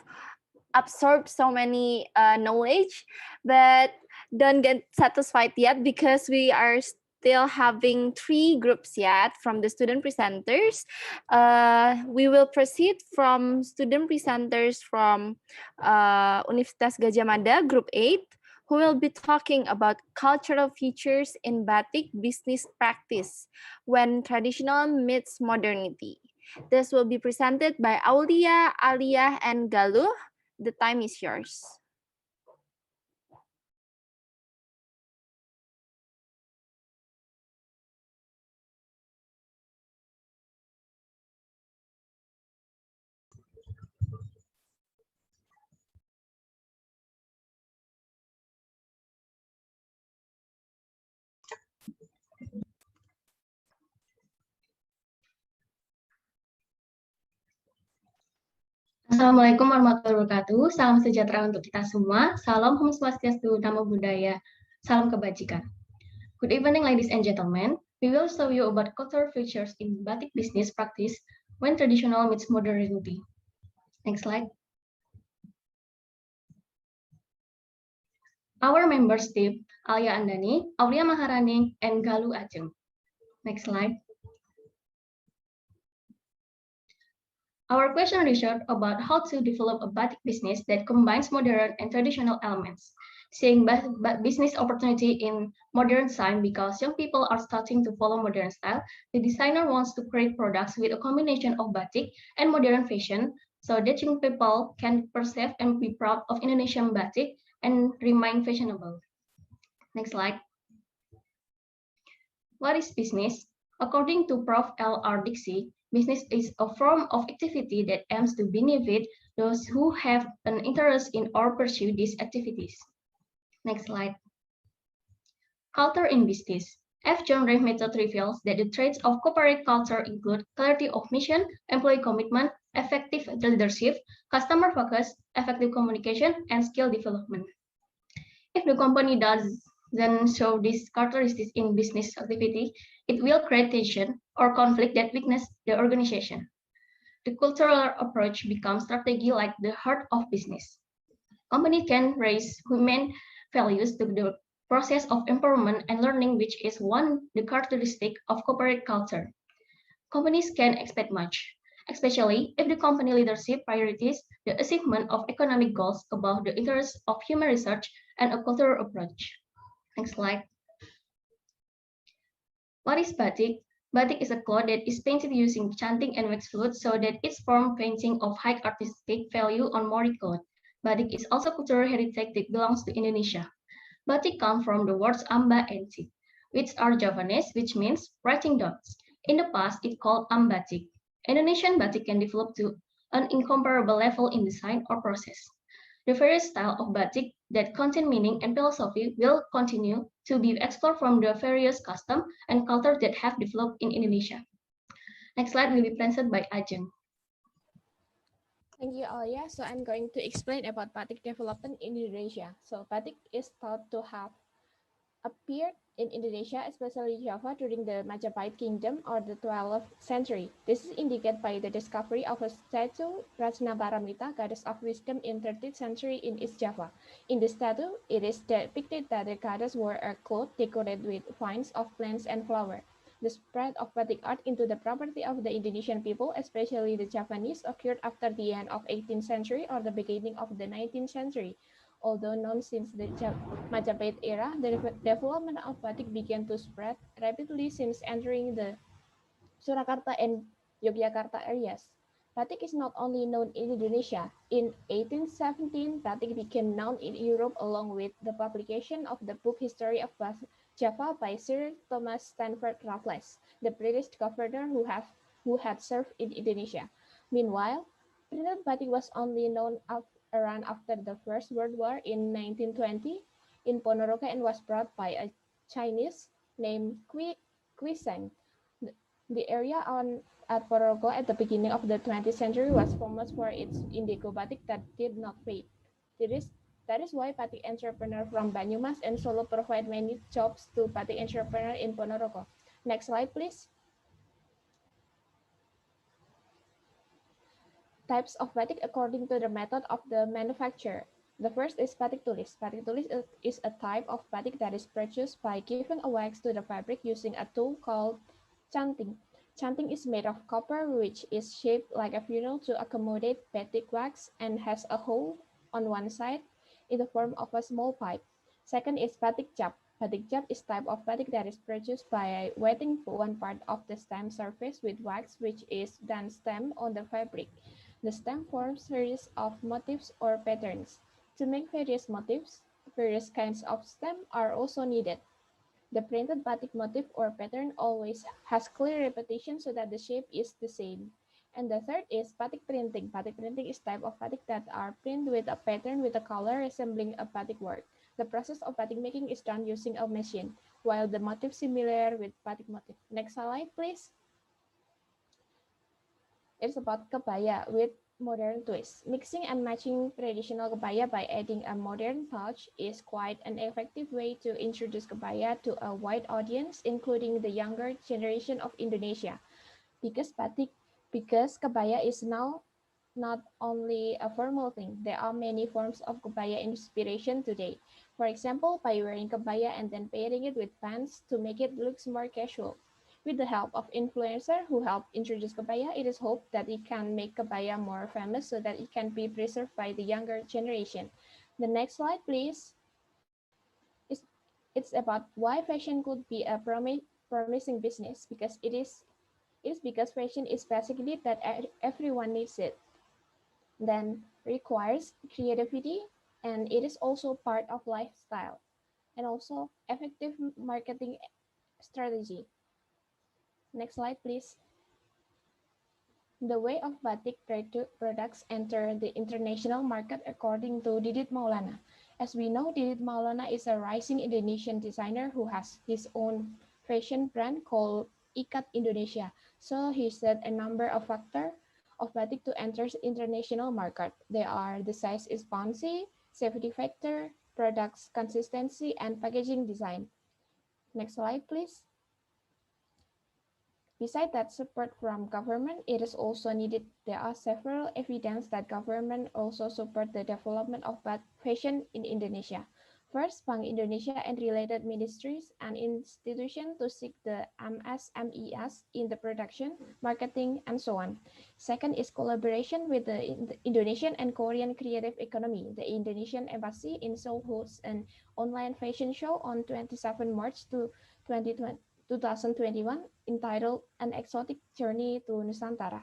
[SPEAKER 3] absorbed so many knowledge, but don't get satisfied yet because we are still having 3 groups yet from the student presenters. We will proceed from student presenters from Universitas Gadjah Mada, Group 8, who will be talking about cultural features in batik business practice when traditional meets modernity. This will be presented by Aulia, Alia, and Galuh. The time is yours.
[SPEAKER 12] Assalamualaikum warahmatullahi wabarakatuh. Salam sejahtera untuk kita semua. Salam Om Swastiastu, Namo Buddhaya, salam kebajikan. Good evening, ladies and gentlemen. We will show you about cultural features in batik business practice when traditional meets modernity. Next slide. Our members team, Alia Andani, Aulia Maharani, and Galuh Ajeng. Next slide. Our question research about how to develop a batik business that combines modern and traditional elements, seeing business opportunity in modern time because young people are starting to follow modern style. The designer wants to create products with a combination of batik and modern fashion so that young people can perceive and be proud of Indonesian batik and remain fashionable. Next slide. What is business? According to Prof. L.R. Dixie, business is a form of activity that aims to benefit those who have an interest in or pursue these activities. Next slide. Culture in business. F. John Ray method reveals that the traits of corporate culture include clarity of mission, employee commitment, effective leadership, customer focus, effective communication, and skill development. If the company doesn't show these characteristics in business activity, it will create tension or conflict that weakens the organization. The cultural approach becomes strategy like the heart of business. Companies can raise human values to the process of empowerment and learning, which is the characteristic of corporate culture. Companies can expect much, especially if the company leadership priorities the achievement of economic goals above the interests of human research and a cultural approach. Next slide. What is batik? Batik is a cloth that is painted using chanting and wax flute so that its form painting of high artistic value on Mori cloth. Batik is also cultural heritage that belongs to Indonesia. Batik comes from the words amba and tik, which are Javanese, which means writing dots. In the past, it called ambatik. Indonesian batik can develop to an incomparable level in design or process. The various styles of batik that contain meaning and philosophy will continue to be explored from the various customs and cultures that have developed in Indonesia. Next slide will be presented by Ajeng.
[SPEAKER 13] Thank you, Alia. So I'm going to explain about batik development in Indonesia. So batik is thought to have appeared in Indonesia, especially Java, during the Majapahit Kingdom or the 12th century. This is indicated by the discovery of a statue, Ratnaparamita, goddess of wisdom, in 13th century in East Java. In the statue, it is depicted that the goddess wore a cloth decorated with vines of plants and flowers. The spread of batik art into the property of the Indonesian people, especially the Javanese, occurred after the end of 18th century or the beginning of the 19th century. Although known since the Majapahit era, the development of batik began to spread rapidly since entering the Surakarta and Yogyakarta areas. Batik is not only known in Indonesia. In 1817, batik became known in Europe along with the publication of the book History of Java by Sir Thomas Stanford Raffles, the British governor who had served in Indonesia. Meanwhile, printed batik was only known around after the First World War in 1920 in Ponorogo and was brought by a Chinese named Seng. The area at Ponorogo at the beginning of the 20th century was famous for its indigo batik that did not fade. That is why batik entrepreneurs from Banyumas and Solo provide many jobs to batik entrepreneurs in Ponorogo. Next slide, please. Types of batik according to the method of the manufacturer. The first is batik tulis. Batik tulis is a type of batik that is produced by giving a wax to the fabric using a tool called canting. Canting is made of copper, which is shaped like a funnel to accommodate batik wax and has a hole on one side in the form of a small pipe. Second is batik cap. Batik cap is type of batik that is produced by wetting one part of the stem surface with wax, which is then stamped on the fabric. The stem forms series of motifs or patterns. To make various motifs, various kinds of stem are also needed. The printed batik motif or pattern always has clear repetition so that the shape is the same. And the third is batik printing. Batik printing is type of batik that are printed with a pattern with a color resembling a batik work. The process of batik making is done using a machine, while the motif similar with batik motif. Next slide, please. It's about kebaya with modern twist. Mixing and matching traditional kebaya by adding a modern touch is quite an effective way to introduce kebaya to a wide audience, including the younger generation of Indonesia. Because kebaya is now not only a formal thing, there are many forms of kebaya inspiration today. For example, by wearing kebaya and then pairing it with pants to make it look more casual. With the help of influencers who help introduce kebaya, it is hoped that it can make kebaya more famous so that it can be preserved by the younger generation. The next slide, please. It's about why fashion could be a promising business because it is because fashion is basically that everyone needs it. Then requires creativity and it is also part of lifestyle and also effective marketing strategy. Next slide, please. The way of batik products enter the international market according to Didit Maulana. As we know, Didit Maulana is a rising Indonesian designer who has his own fashion brand called Ikat Indonesia. So he said a number of factors of batik to enter the international market. They are the size is bouncy, safety factor, products consistency, and packaging design. Next slide, please. Besides that support from government, it is also needed. There are several evidence that government also support the development of fashion in Indonesia. First, Bank Indonesia and related ministries and institutions to seek the MSMEs in the production, marketing, and so on. Second is collaboration with the Indonesian and Korean creative economy. The Indonesian Embassy in Seoul hosts an online fashion show on 27 March to 2021 entitled An Exotic Journey to Nusantara.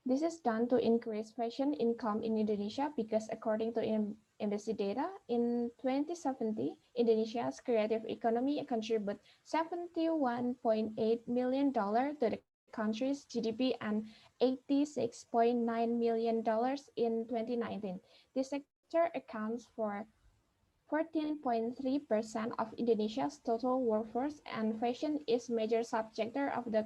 [SPEAKER 13] This is done to increase fashion income in Indonesia because according to embassy data, in 2070, Indonesia's creative economy contributed $71.8 million to the country's GDP and $86.9 million in 2019. This sector accounts for 14.3% of Indonesia's total workforce, and fashion is major subsector of the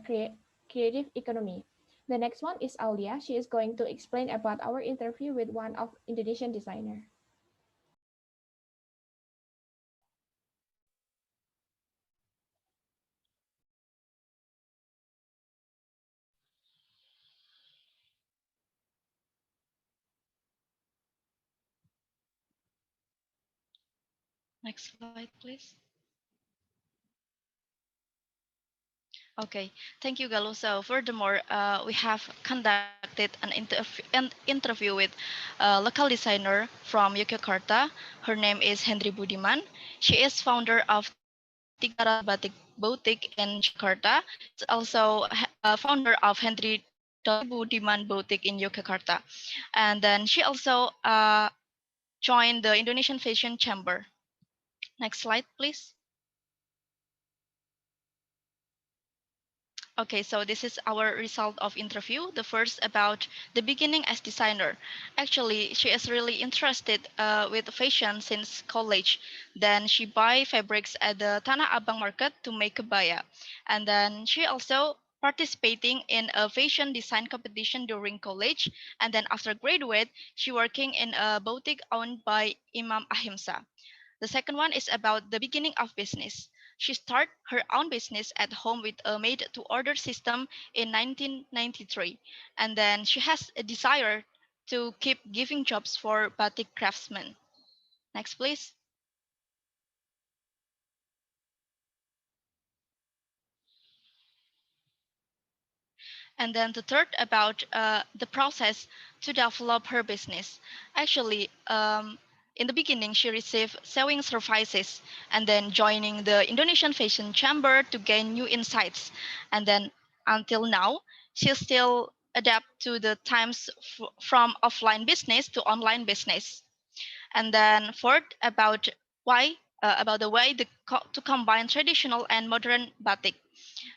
[SPEAKER 13] creative economy. The next one is Aulia. She is going to explain about our interview with one of Indonesian designer.
[SPEAKER 14] Next slide, please. Okay, thank you, Galuh. So furthermore, we have conducted an interview with a local designer from Yogyakarta. Her name is Hendry Budiman. She is founder of Tigarat Batik Boutique in Jakarta. She's also founder of Hendry Budiman Boutique in Yogyakarta. And then she also joined the Indonesian Fashion Chamber. Next slide, please. Okay, so this is our result of interview. The first about the beginning as designer. Actually, she is really interested with fashion since college. Then she buy fabrics at the Tanah Abang market to make kebaya. And then she also participating in a fashion design competition during college. And then after graduate, she working in a boutique owned by Imam Ahimsa. The second one is about the beginning of business. She started her own business at home with a made-to-order system in 1993. And then she has a desire to keep giving jobs for batik craftsmen. Next, please. And then the third about the process to develop her business. Actually, in the beginning, she received sewing services and then joining the Indonesian Fashion Chamber to gain new insights. And then until now, she still adapt to the times from offline business to online business. And then fourth about the way to combine traditional and modern batik.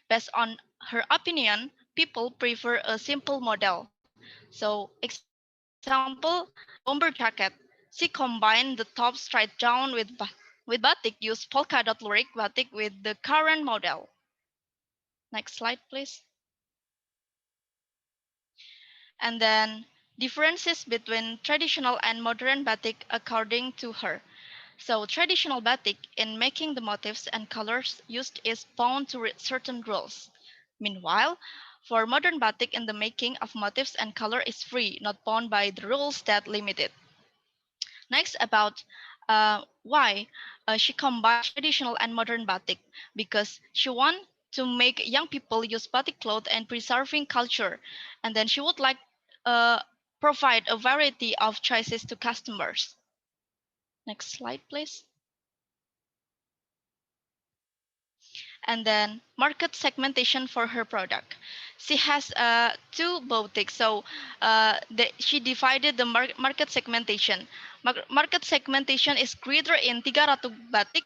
[SPEAKER 14] Based on her opinion, people prefer a simple model. So, example, bomber jacket. She combined the top straight down with batik, used polka dot lurik batik with the current model. Next slide, please. And then differences between traditional and modern batik according to her. So traditional batik in making the motifs and colors used is bound to certain rules. Meanwhile, for modern batik in the making of motifs and color is free, not bound by the rules that limit it. Next about why she combined traditional and modern batik, because she want to make young people use batik cloth and preserving culture, and then she would like uh, provide a variety of choices to customers. Next slide, please. And then market segmentation for her product. She has two boutiques, so she divided the market segmentation. Market segmentation is greater in Tiga Ratu Batik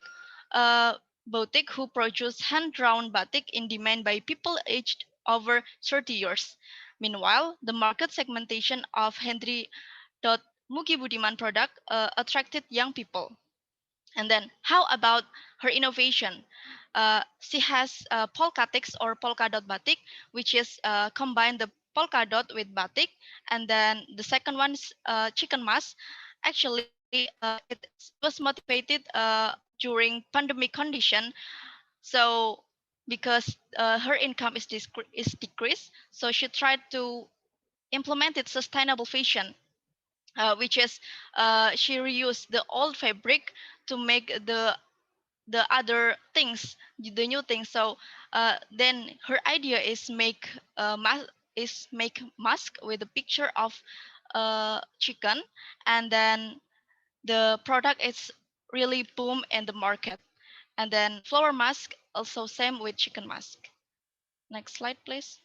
[SPEAKER 14] boutique who produce hand-drawn batik in demand by people aged over 30 years. Meanwhile, the market segmentation of Hendry Mugi Budiman product attracted young people. And then how about her innovation? She has polka text or polka dot batik, which is combine the polka dot with batik. And then the second one is chicken mask. Actually, it was motivated during pandemic condition. So because her income is decreased, so she tried to implement it sustainable fashion, which is she reused the old fabric to make the other things, the new things. So then her idea is make mask with a picture of chicken, and then the product is really boom in the market. And then flower mask also same with chicken mask. Next slide, please.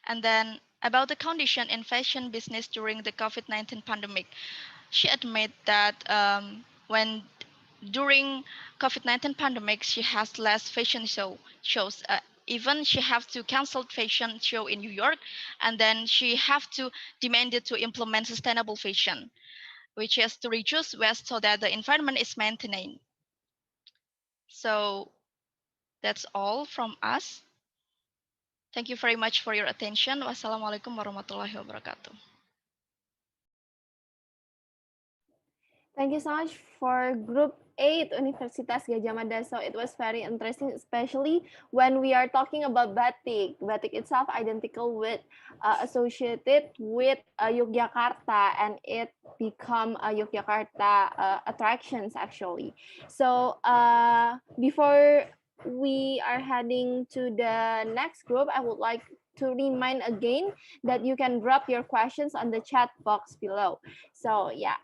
[SPEAKER 14] And then about the condition in fashion business during the COVID-19 pandemic. She admit that when during COVID-19 pandemic, she has less fashion shows. Even she have to cancel fashion show in New York, and then she have to demanded to implement sustainable fashion, which is to reduce waste so that the environment is maintained. So that's all from us. Thank you very much for your attention. Wassalamualaikum warahmatullahi wabarakatuh.
[SPEAKER 3] Thank you so much for Group 8 Universitas Gadjah Mada. So it was very interesting, especially when we are talking about batik. Batik itself identical with, associated with Yogyakarta, and it become a Yogyakarta attractions actually. So before we are heading to the next group, I would like to remind again that you can drop your questions on the chat box below. So yeah.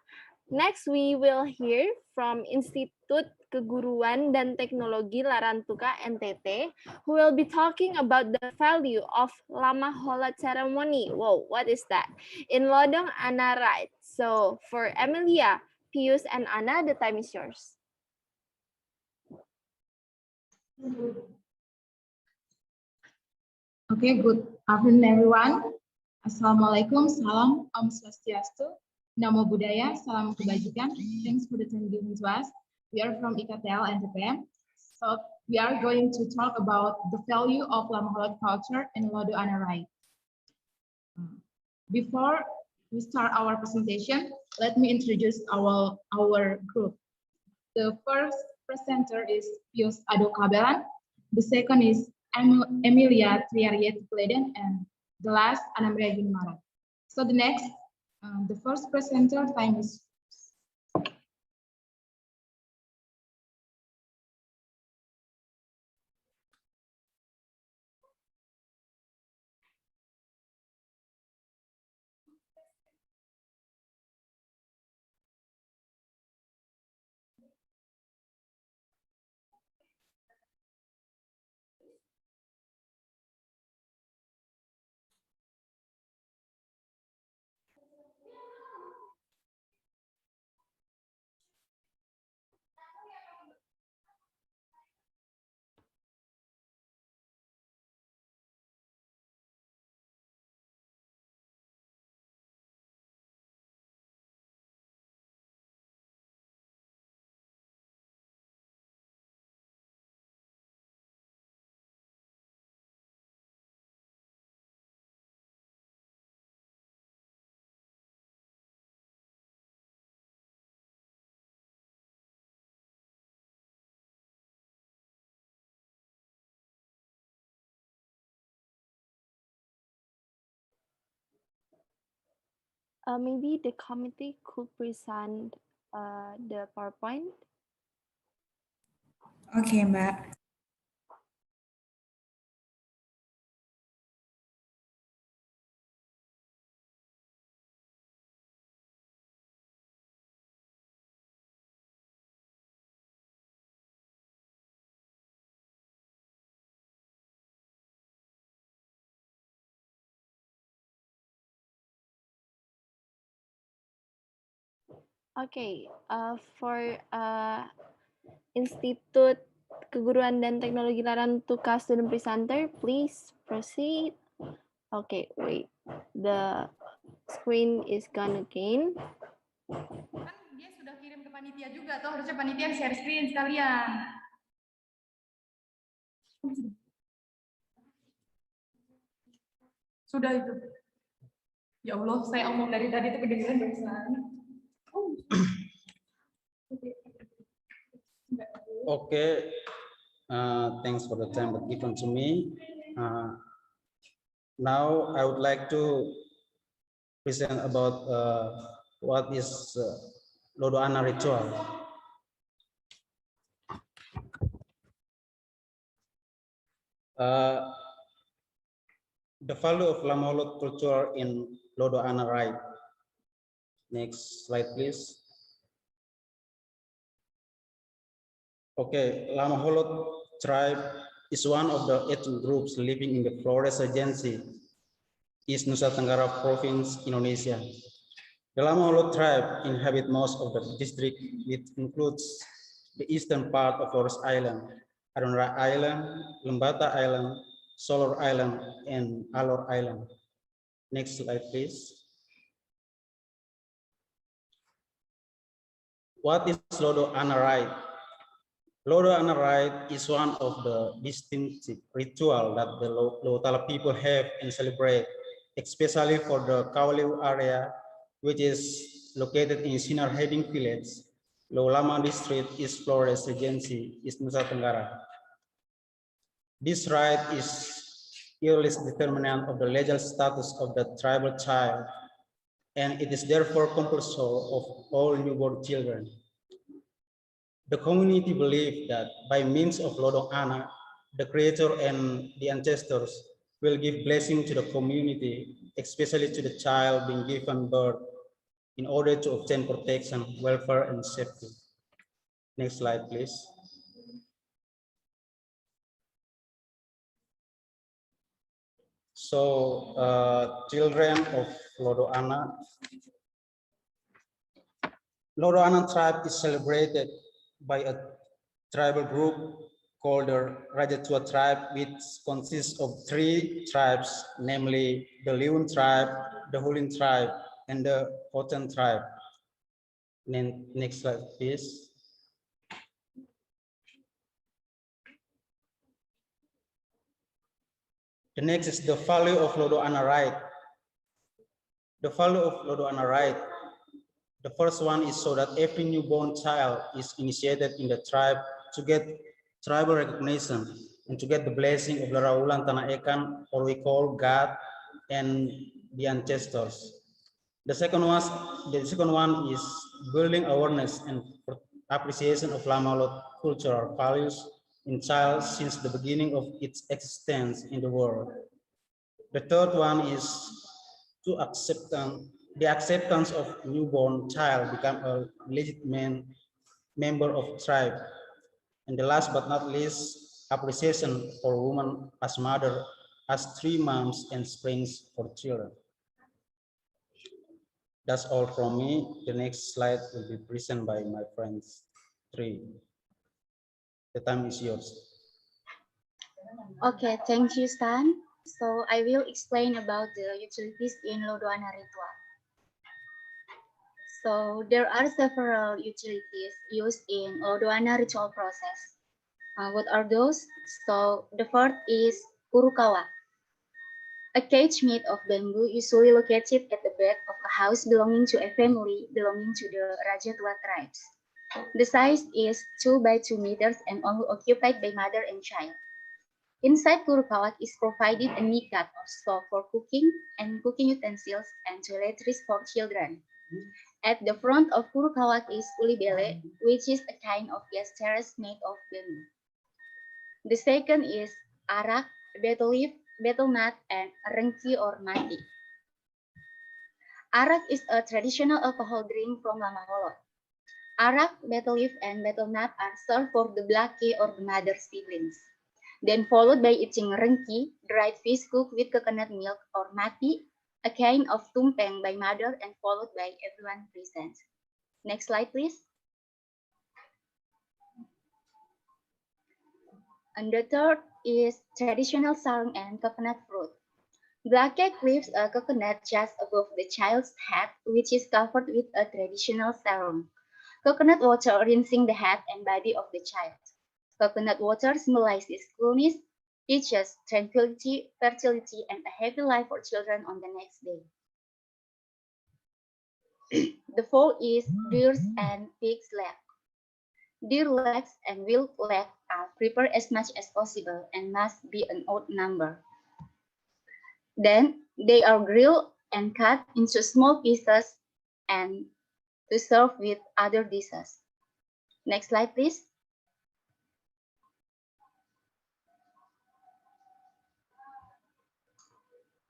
[SPEAKER 3] Next, we will hear from Institut Keguruan dan Teknologi Larantuka NTT, who will be talking about the value of Lama Holot ceremony. Whoa, what is that? In Lodong Ana Ride. So for Emilia, Pius, and Anna, the time is yours.
[SPEAKER 15] Okay, good afternoon, everyone. Assalamualaikum, salam, Om Swastiastu. Namo Buddhaya, salam kebajikan. Thanks for the time given to us. We are from IKTL and TPM. So we are going to talk about the value of Lama Holot culture in Lodo Anarai. Before we start our presentation, let me introduce our group. The first presenter is Pius Ado Kabelan. The second is Emilia Triariet Pleden, and the last Anna Maria Gunmara. So the next, the first presenter time is
[SPEAKER 3] Maybe the committee could present the PowerPoint.
[SPEAKER 16] Oke, Mbak.
[SPEAKER 3] Okay, for Institut Keguruan dan Teknologi Larantuka student presenter, please proceed. Okay, wait, the screen is gone again.
[SPEAKER 15] Kan dia sudah kirim ke panitia juga, tuh harusnya panitia share screen sekalian. Sudah itu. Ya Allah, saya omong dari tadi itu kedengeran barusan.
[SPEAKER 17] Okay, thanks for the time that given to me. Now I would like to present about what is Lodo Ana ritual. The value of Lama Holot culture in Lodo Ana Rite. Next slide, please. Okay, Lama Holot tribe is one of the ethnic groups living in the Flores Regency, East Nusa Tenggara Province, Indonesia. The Lama Holot tribe inhabit most of the district, which includes the eastern part of Flores Island, Adonra Island, Lembata Island, Solar Island, and Alor Island. Next slide, please. What is Lodo Ana Rite? Lodo Ana Rite is one of the distinctive ritual that the Lotala people have and celebrate, especially for the Kawaliu area, which is located in Sinar Heading Village, Lolama District, East Flores Regency, East Nusa Tenggara. This rite is earliest determinant of the legal status of the tribal child, and it is therefore compulsory of all newborn children. The community believe that by means of Lodong Ana, the creator and the ancestors will give blessing to the community, especially to the child being given birth, in order to obtain protection, welfare, and safety. Next slide, please. So, children of Lodo Ana tribe is celebrated by a tribal group called the Rajatua tribe, which consists of 3 tribes, namely the Liun tribe, the Hulin tribe, and the Hotan tribe. Next slide, please. The next is the value of Lodo Ana Rite. The value of Lodo Ana Rite. The first one is so that every newborn child is initiated in the tribe to get tribal recognition and to get the blessing of Laraulan Tanah Ekan, or we call God and the ancestors. The second one is building awareness and appreciation of Lamalot cultural values in child since the beginning of its existence in the world. The third one is to the acceptance of newborn child become a legitimate member of tribe. And the last but not least, appreciation for women as mother, as 3 moms and springs for children. That's all from me. The next slide will be presented by my friends 3. The time is yours.
[SPEAKER 5] Okay, thank you, Stan. So I will explain about the utilities in Lodoana ritual. So there are several utilities used in Lodoana ritual process. What are those? So the first is Kurukawa, a cage made of bamboo usually located at the back of a house belonging to a family belonging to the Rajatua tribes. The size is 2 by 2 meters and only occupied by mother and child. Inside Kurukawat is provided a nikat or stove for cooking and cooking utensils and toiletries for children. At the front of Kurukawat is ulibele, which is a kind of gas terrace made of bamboo. The second is arak, betel leaf, betel nut, and rengki or mati. Arak is a traditional alcohol drink from Lamaholot. Arak, betel leaf, and betel nut are served for the blaki or the mother siblings. Then followed by eating rengki, dried fish cooked with coconut milk, or mati, a kind of tumpeng by mother, and followed by everyone present. Next slide, please. And the third is traditional sarung and coconut fruit. Blake clips a coconut just above the child's head, which is covered with a traditional sarung. Coconut water rinsing the head and body of the child. Coconut water symbolizes coolness, teaches tranquility, fertility, and a happy life for children on the next day. The fourth is deer's and pig's leg. Deer legs and wilk leg are prepared as much as possible and must be an odd number. Then they are grilled and cut into small pieces and to serve with other dishes. Next slide, please.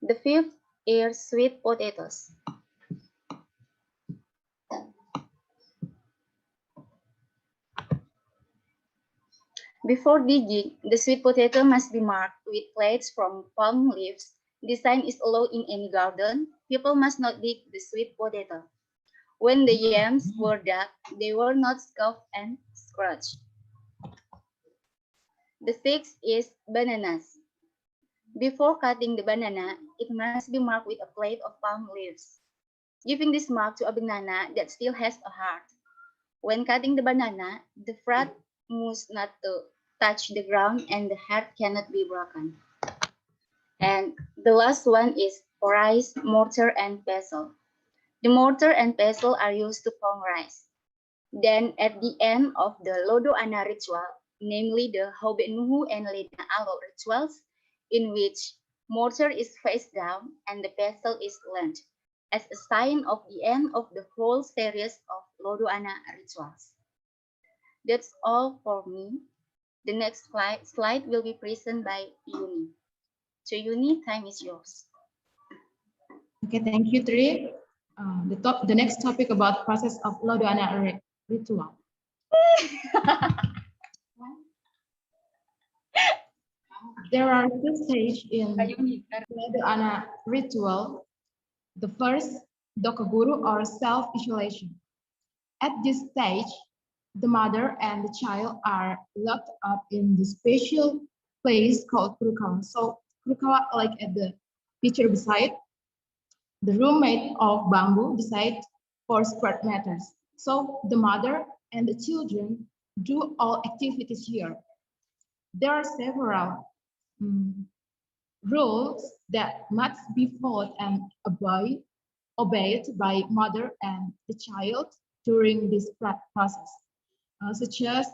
[SPEAKER 5] The fifth is sweet potatoes. Before digging, the sweet potato must be marked with plates from palm leaves. This sign is allowed in any garden. People must not dig the sweet potato.
[SPEAKER 16] When the yams were dug, they were not scooped and scratched. The sixth is bananas. Before cutting the banana, it must be marked with a plate of palm leaves, giving this mark to a banana that still has a heart. When cutting the banana, the fruit must not to touch the ground and the heart cannot be broken. And the last one is rice, mortar, and pestle. The mortar and pestle are used to pound rice. Then at the end of the Lodo Ana ritual, namely the Hobet Nuhu and Leda Alo rituals, in which mortar is face down and the pestle is leaned, as a sign of the end of the whole series of Lodo Ana rituals. That's all for me. The next slide will be presented by Yuni. So Yuni, time is yours.
[SPEAKER 15] Okay, thank you, Tri. The next topic about process of Lodo Ana ritual. There are two stages in Lodo Ana ritual. The first, dokaguru or self-isolation. At this stage, the mother and the child are locked up in the special place called kurukawa. So kurukawa, like at the picture beside, the room made of bamboo beside 4 square meters. So the mother and the children do all activities here. There are several rules that must be followed and obeyed by mother and the child during this process, such as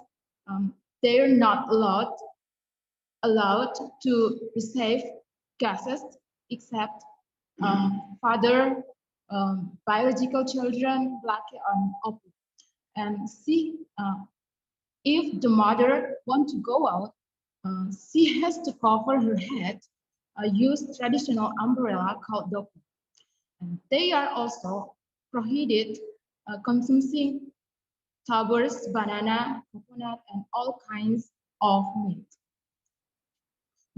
[SPEAKER 15] they are not allowed to receive gases except father, biological children, black and open. And see, if the mother wants to go out, she has to cover her head, use traditional umbrella called doku. And they are also prohibited consuming tubers, banana, coconut, and all kinds of meat.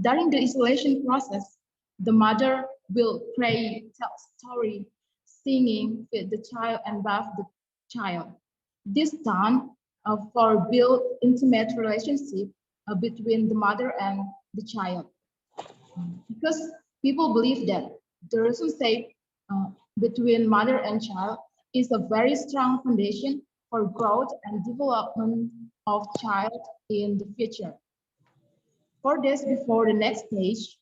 [SPEAKER 15] During the isolation process, the mother will pray, tell story, singing with the child and bath the child. This done for build intimate relationship between the mother and the child. Because people believe that the relationship between mother and child is a very strong foundation for growth and development of child in the future. 4 days before the next stage,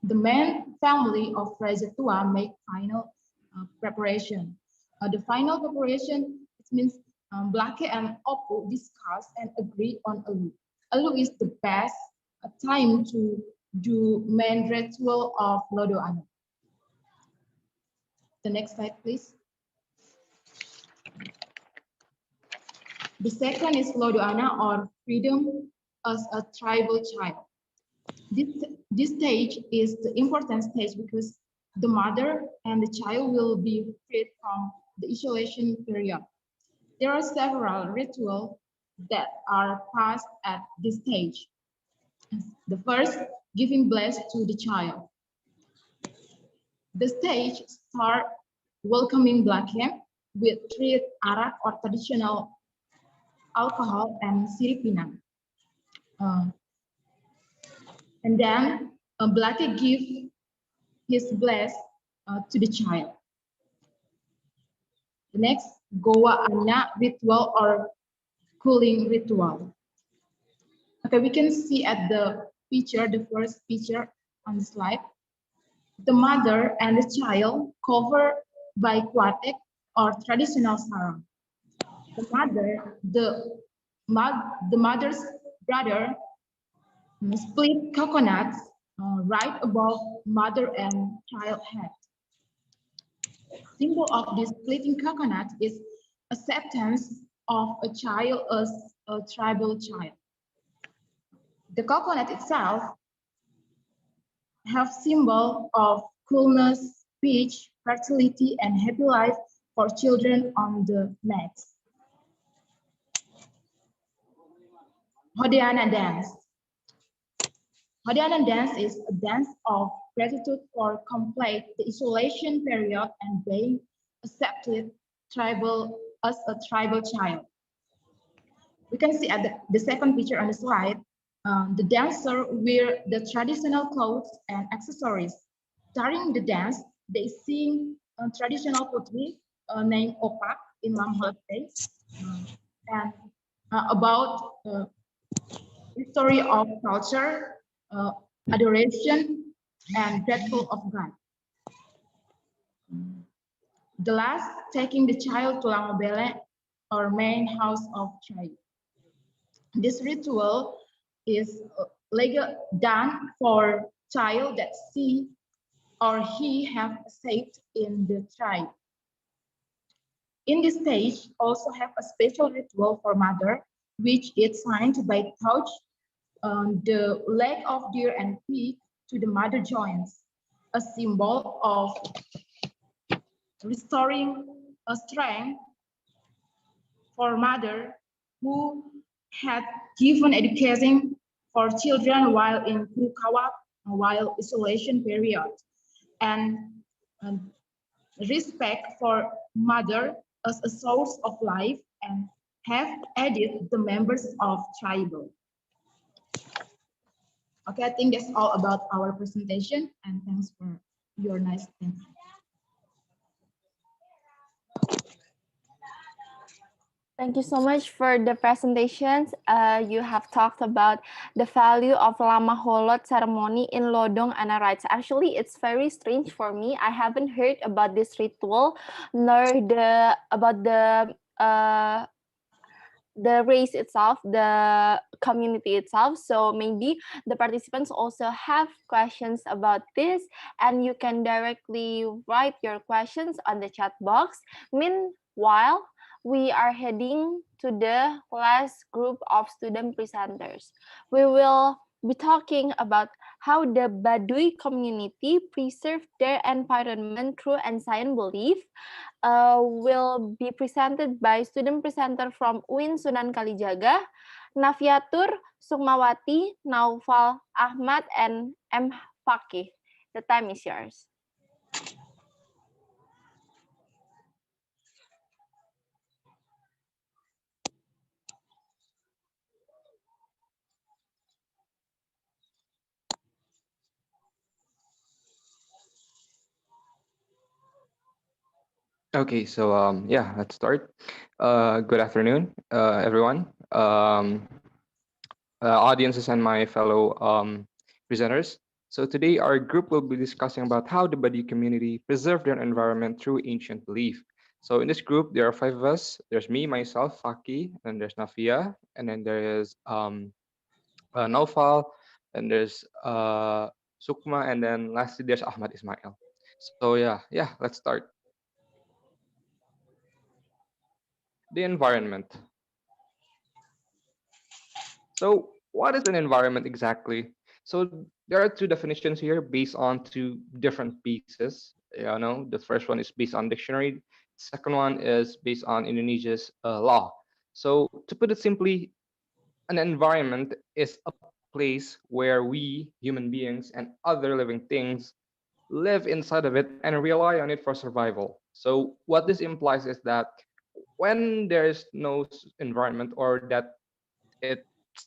[SPEAKER 15] the main family of Raja Tua make final preparation. The final preparation, it means Blake and Opu discuss and agree on Alu. Alu is the best time to do main ritual of Lodo Ana. The next slide, please. The second is Lodo Ana, or freedom as a tribal child. This stage is the important stage because the mother and the child will be freed from the isolation period. There are several rituals that are passed at this stage. The first, giving bless to the child. The stage starts welcoming Blake with 3 arak or traditional alcohol and siripinang. And then Blake gives his bless to the child. The next, Goa Ana ritual or cooling ritual. Okay, we can see at the picture, the first picture on the slide, the mother and the child covered by kuatek or traditional sarong. The mother's brother split coconuts right above mother and child head. Symbol of this splitting coconut is acceptance of a child as a tribal child. The coconut itself have symbol of coolness, peace, fertility, and happy life for children on the necks. Hodiana dance. Hodiana dance is a dance of gratitude for complete the isolation period and being accepted as a tribal child. We can see at the second picture on the slide, the dancer wear the traditional clothes and accessories. During the dance, they sing traditional poetry named Opak in Lamhot Days, and about history of culture, adoration, and grateful of God. The last, taking the child to Lamabele, or main house of tribe. This ritual is done for child that she or he have saved in the tribe. In this stage, also have a special ritual for mother, which is signed by touch the leg of deer and pig to the mother joints, a symbol of restoring a strength for mother who had given education for children while in Kurukawa, while isolation period, and respect for mother as a source of life, and have added the members of tribal. Okay, I think that's all about our presentation, and thanks for your nice attention.
[SPEAKER 3] Thank you so much for the presentations. You have talked about the value of Lama Holot ceremony in Lodong Ana rites. Actually, it's very strange for me. I haven't heard about this ritual, nor about the race itself, the community itself. So maybe the participants also have questions about this, and you can directly write your questions on the chat box. Meanwhile, we are heading to the last group of student presenters. We will be talking about how the Baduy community preserve their environment through ancient belief. Will be presented by student presenter from UIN Sunan Kalijaga, Nafiatur Sukmawati, Naufal Ahmad, and M. Fakih. The time is yours.
[SPEAKER 18] Okay, so yeah, let's start. Good afternoon, everyone, audiences, and my fellow presenters. So today our group will be discussing about how the Badi community preserve their environment through ancient belief. So in this group, there are 5 of us. There's me, myself, Faki, and there's Nafia, and then there is Naufal, and there's Sukma, and then lastly there's Ahmad Ismail. So yeah, let's start. The environment. So what is an environment exactly? So there are 2 definitions here based on 2 different pieces. You know, the first one is based on dictionary. Second one is based on Indonesia's law. So to put it simply, an environment is a place where we, human beings, and other living things live inside of it and rely on it for survival. So what this implies is that when there is no environment, or that it's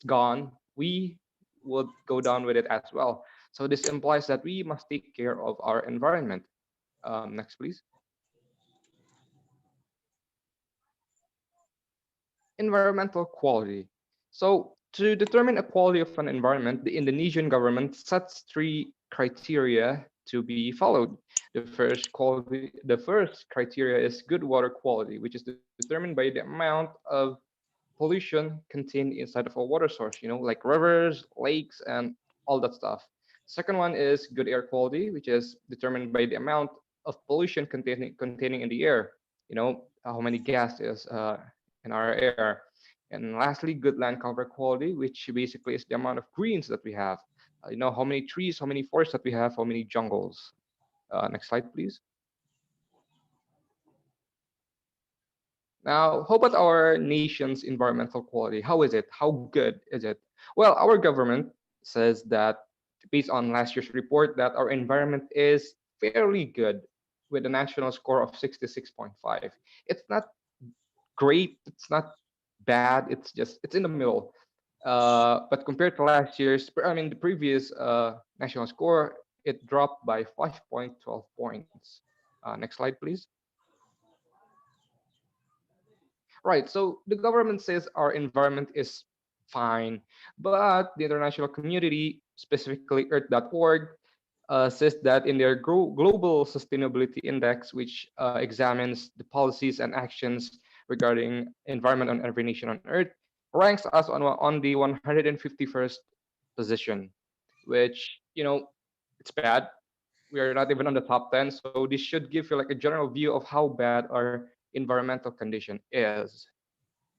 [SPEAKER 18] gone, we would go down with it as well. So this implies that we must take care of our environment. Next, please. Environmental quality. So to determine a quality of an environment, the Indonesian government sets 3 criteria to be followed. The first criteria is good water quality, which is determined by the amount of pollution contained inside of a water source, you know, like rivers, lakes, and all that stuff. Second one is good air quality, which is determined by the amount of pollution containing in the air, you know, how many gas is in our air. And lastly, good land cover quality, which basically is the amount of greens that we have. You know, how many trees, how many forests that we have, how many jungles. Next slide, please. Now, how about our nation's environmental quality? How is it? How good is it? Well, our government says that, based on last year's report, that our environment is fairly good. with a national score of 66.5. It's not great, it's not bad, it's in the middle. But compared to last year's, I mean the previous national score, it dropped by 5.12 points. Next slide, please. Right, so the government says our environment is fine, but the international community, specifically Earth.org, says that in their Global Sustainability Index, which examines the policies and actions regarding environment on every nation on Earth, ranks us on the 151st position, which, you know, it's bad. We are not even on the top 10, so this should give you like a general view of how bad our environmental condition is.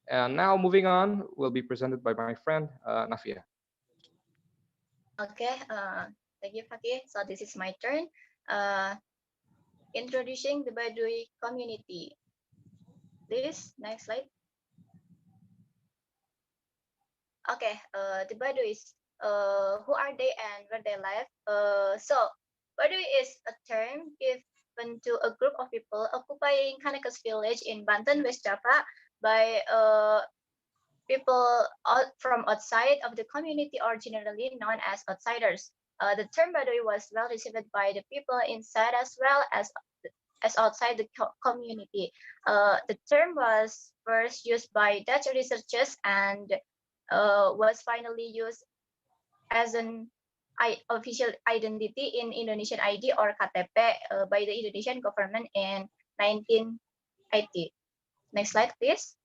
[SPEAKER 18] And now moving on will be presented by my friend Nafia.
[SPEAKER 19] Okay, thank you, Fakih. So this is my turn. Introducing the Baduy community. Please, next slide. Okay, the Baduis, who are they and where they live? So Baduy is a term given to a group of people occupying Kanekes village in Banten, West Java by people from outside of the community, or generally known as outsiders. The term Baduy was well received by the people inside as well as outside the community. The term was first used by Dutch researchers and was finally used as an official identity in Indonesian ID or KTP by the Indonesian government in 1980. Next slide, please.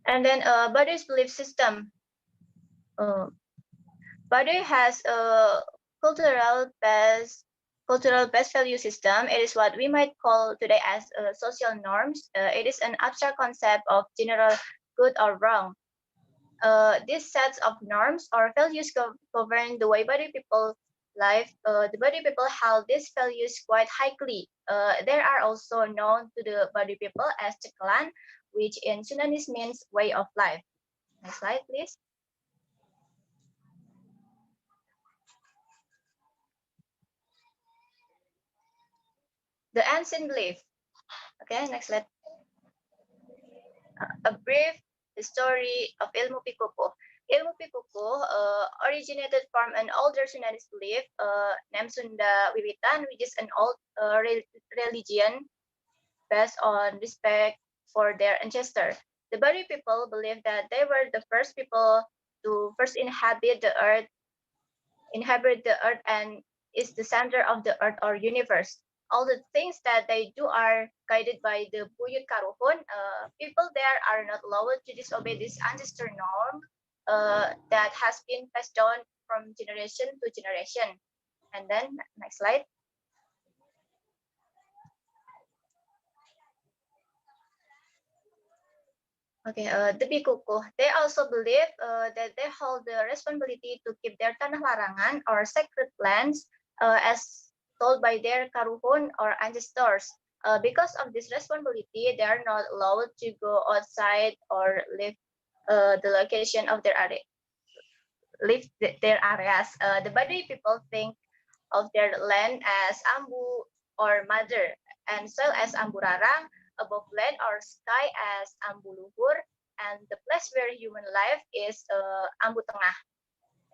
[SPEAKER 19] And then Baduy's belief system. Baduy has a cultural best value system. It is what we might call today as social norms. It is an abstract concept of general good or wrong. These sets of norms or values govern the way Baduy people live. The Baduy people held these values quite highly. They are also known to the Baduy people as Cekalan, which in Sundanese means way of life. Next slide, please. The ancient belief. Okay, next slide. A brief story of Ilmu Pikuku. Ilmu Pikuku originated from an older Sundanese belief named Sunda Wiwitan, which is an old religion based on respect for their ancestors. The Baduy people believed that they were the first people to first inhabit the earth and is the center of the earth or universe. All the things that they do are guided by the Buyut Karuhun. People there are not allowed to disobey this ancestor norm that has been passed down from generation to generation. And then next slide. Okay, the Bikuku, they also believe that they hold the responsibility to keep their tanah larangan or sacred lands as told by their karuhun or ancestors. Because of this responsibility, they are not allowed to go outside or leave the location of their area. Their areas. The Baduy people think of their land as ambu or mother, and soil as amburarang, above land or sky as ambu luhur, and the place where human life is ambu tengah.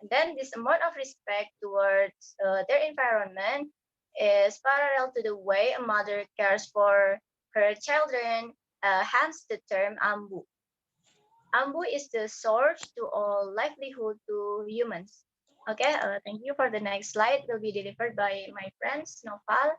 [SPEAKER 19] And then this amount of respect towards their environment is parallel to the way a mother cares for her children, hence the term ambu. Ambu is the source to all livelihood to humans. Okay, thank you. For the next slide will be delivered by my friends, Noval.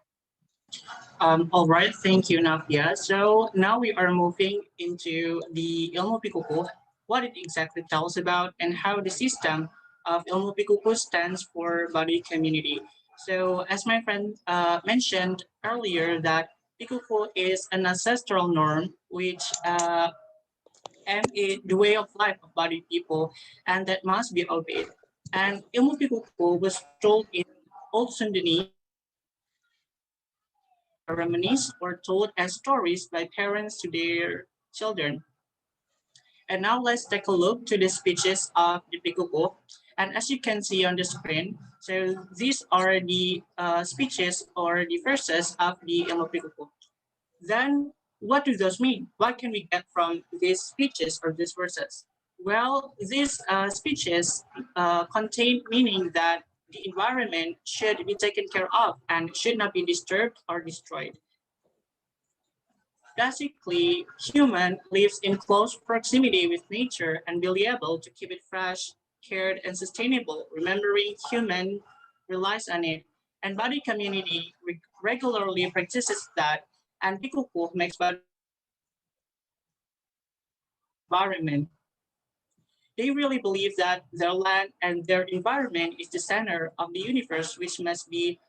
[SPEAKER 20] All right, thank you, Nafia. So now we are moving into the Ilmu Pikuku, what it exactly tells about, and how the system of Ilmu Pikuku stands for Baduy community. So as my friend mentioned earlier, that Pikuku is an ancestral norm which and the way of life of Baduy people, and that must be obeyed. And Ilmu Pikuku was told in Old Sundanese ceremonies or told as stories by parents to their children. And now let's take a look to the speeches of the Pikuku. And as you can see on the screen, so these are the speeches or the verses of the Ilmu Pikuku. Then what do those mean? What can we get from these speeches or these verses? Well, these speeches contain meaning that the environment should be taken care of and should not be disturbed or destroyed. Basically, human lives in close proximity with nature and be able to keep it fresh, cared, and sustainable, remembering human relies on it. And body community regularly practices that, and Pikuku makes body environment. They really believe that their land and their environment is the center of the universe, which must be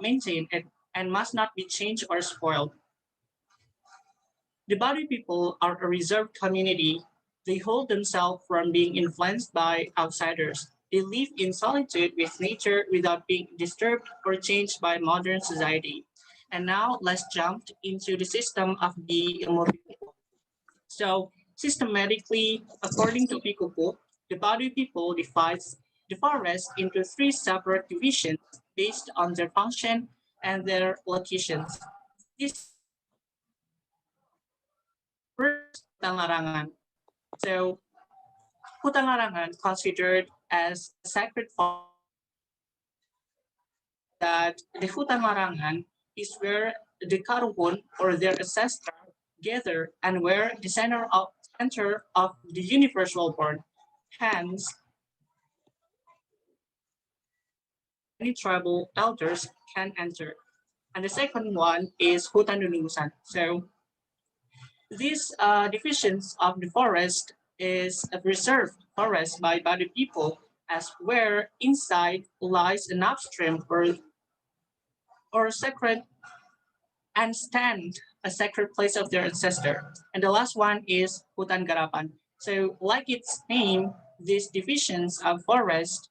[SPEAKER 20] maintained and must not be changed or spoiled. The Badu people are a reserved community. They hold themselves from being influenced by outsiders. They live in solitude with nature without being disturbed or changed by modern society. And now let's jump into the system of the Ilmu Pikuku. So systematically, according to Pikuku, the Badu people divides the forest into 3 separate divisions based on their function and their locations. This first, hutan larangan. So hutan larangan considered as a sacred forest, that the hutan larangan is where the karuhun or their ancestor gather and where the center of the universe will born. Hence, any tribal elders can enter. And the second one is hutan dunungusan. So these divisions of the forest is a reserved forest by Badu people, as where inside lies an upstream or sacred and stand a sacred place of their ancestor. And the last one is hutan garapan. So like its name, these divisions of forest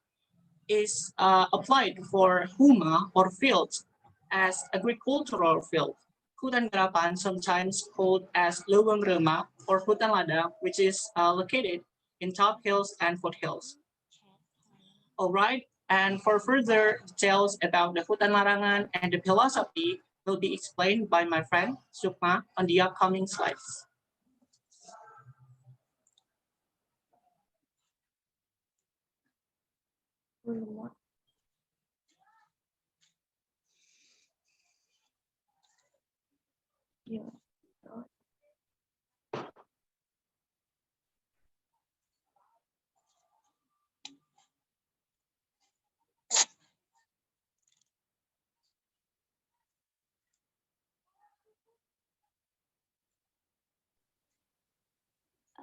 [SPEAKER 20] is applied for huma or fields as agricultural field. Hutan garapan, sometimes called as lubang rema or hutan lada, which is located in top hills and foothills. All right, and for further details about the hutan larangan and the philosophy will be explained by my friend Sukma on the upcoming slides.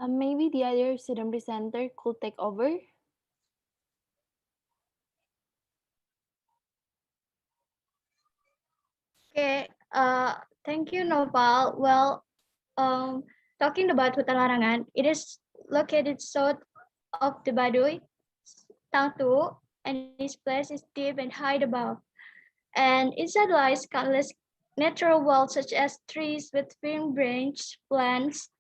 [SPEAKER 3] Maybe the other student presenter could take over.
[SPEAKER 5] Okay, thank you, Noval. Well, talking about Hutan Larangan, it is located south of the Baduy, Tangtu, and its place is deep and high above. And inside lies countless natural worlds such as trees with thin branch plants,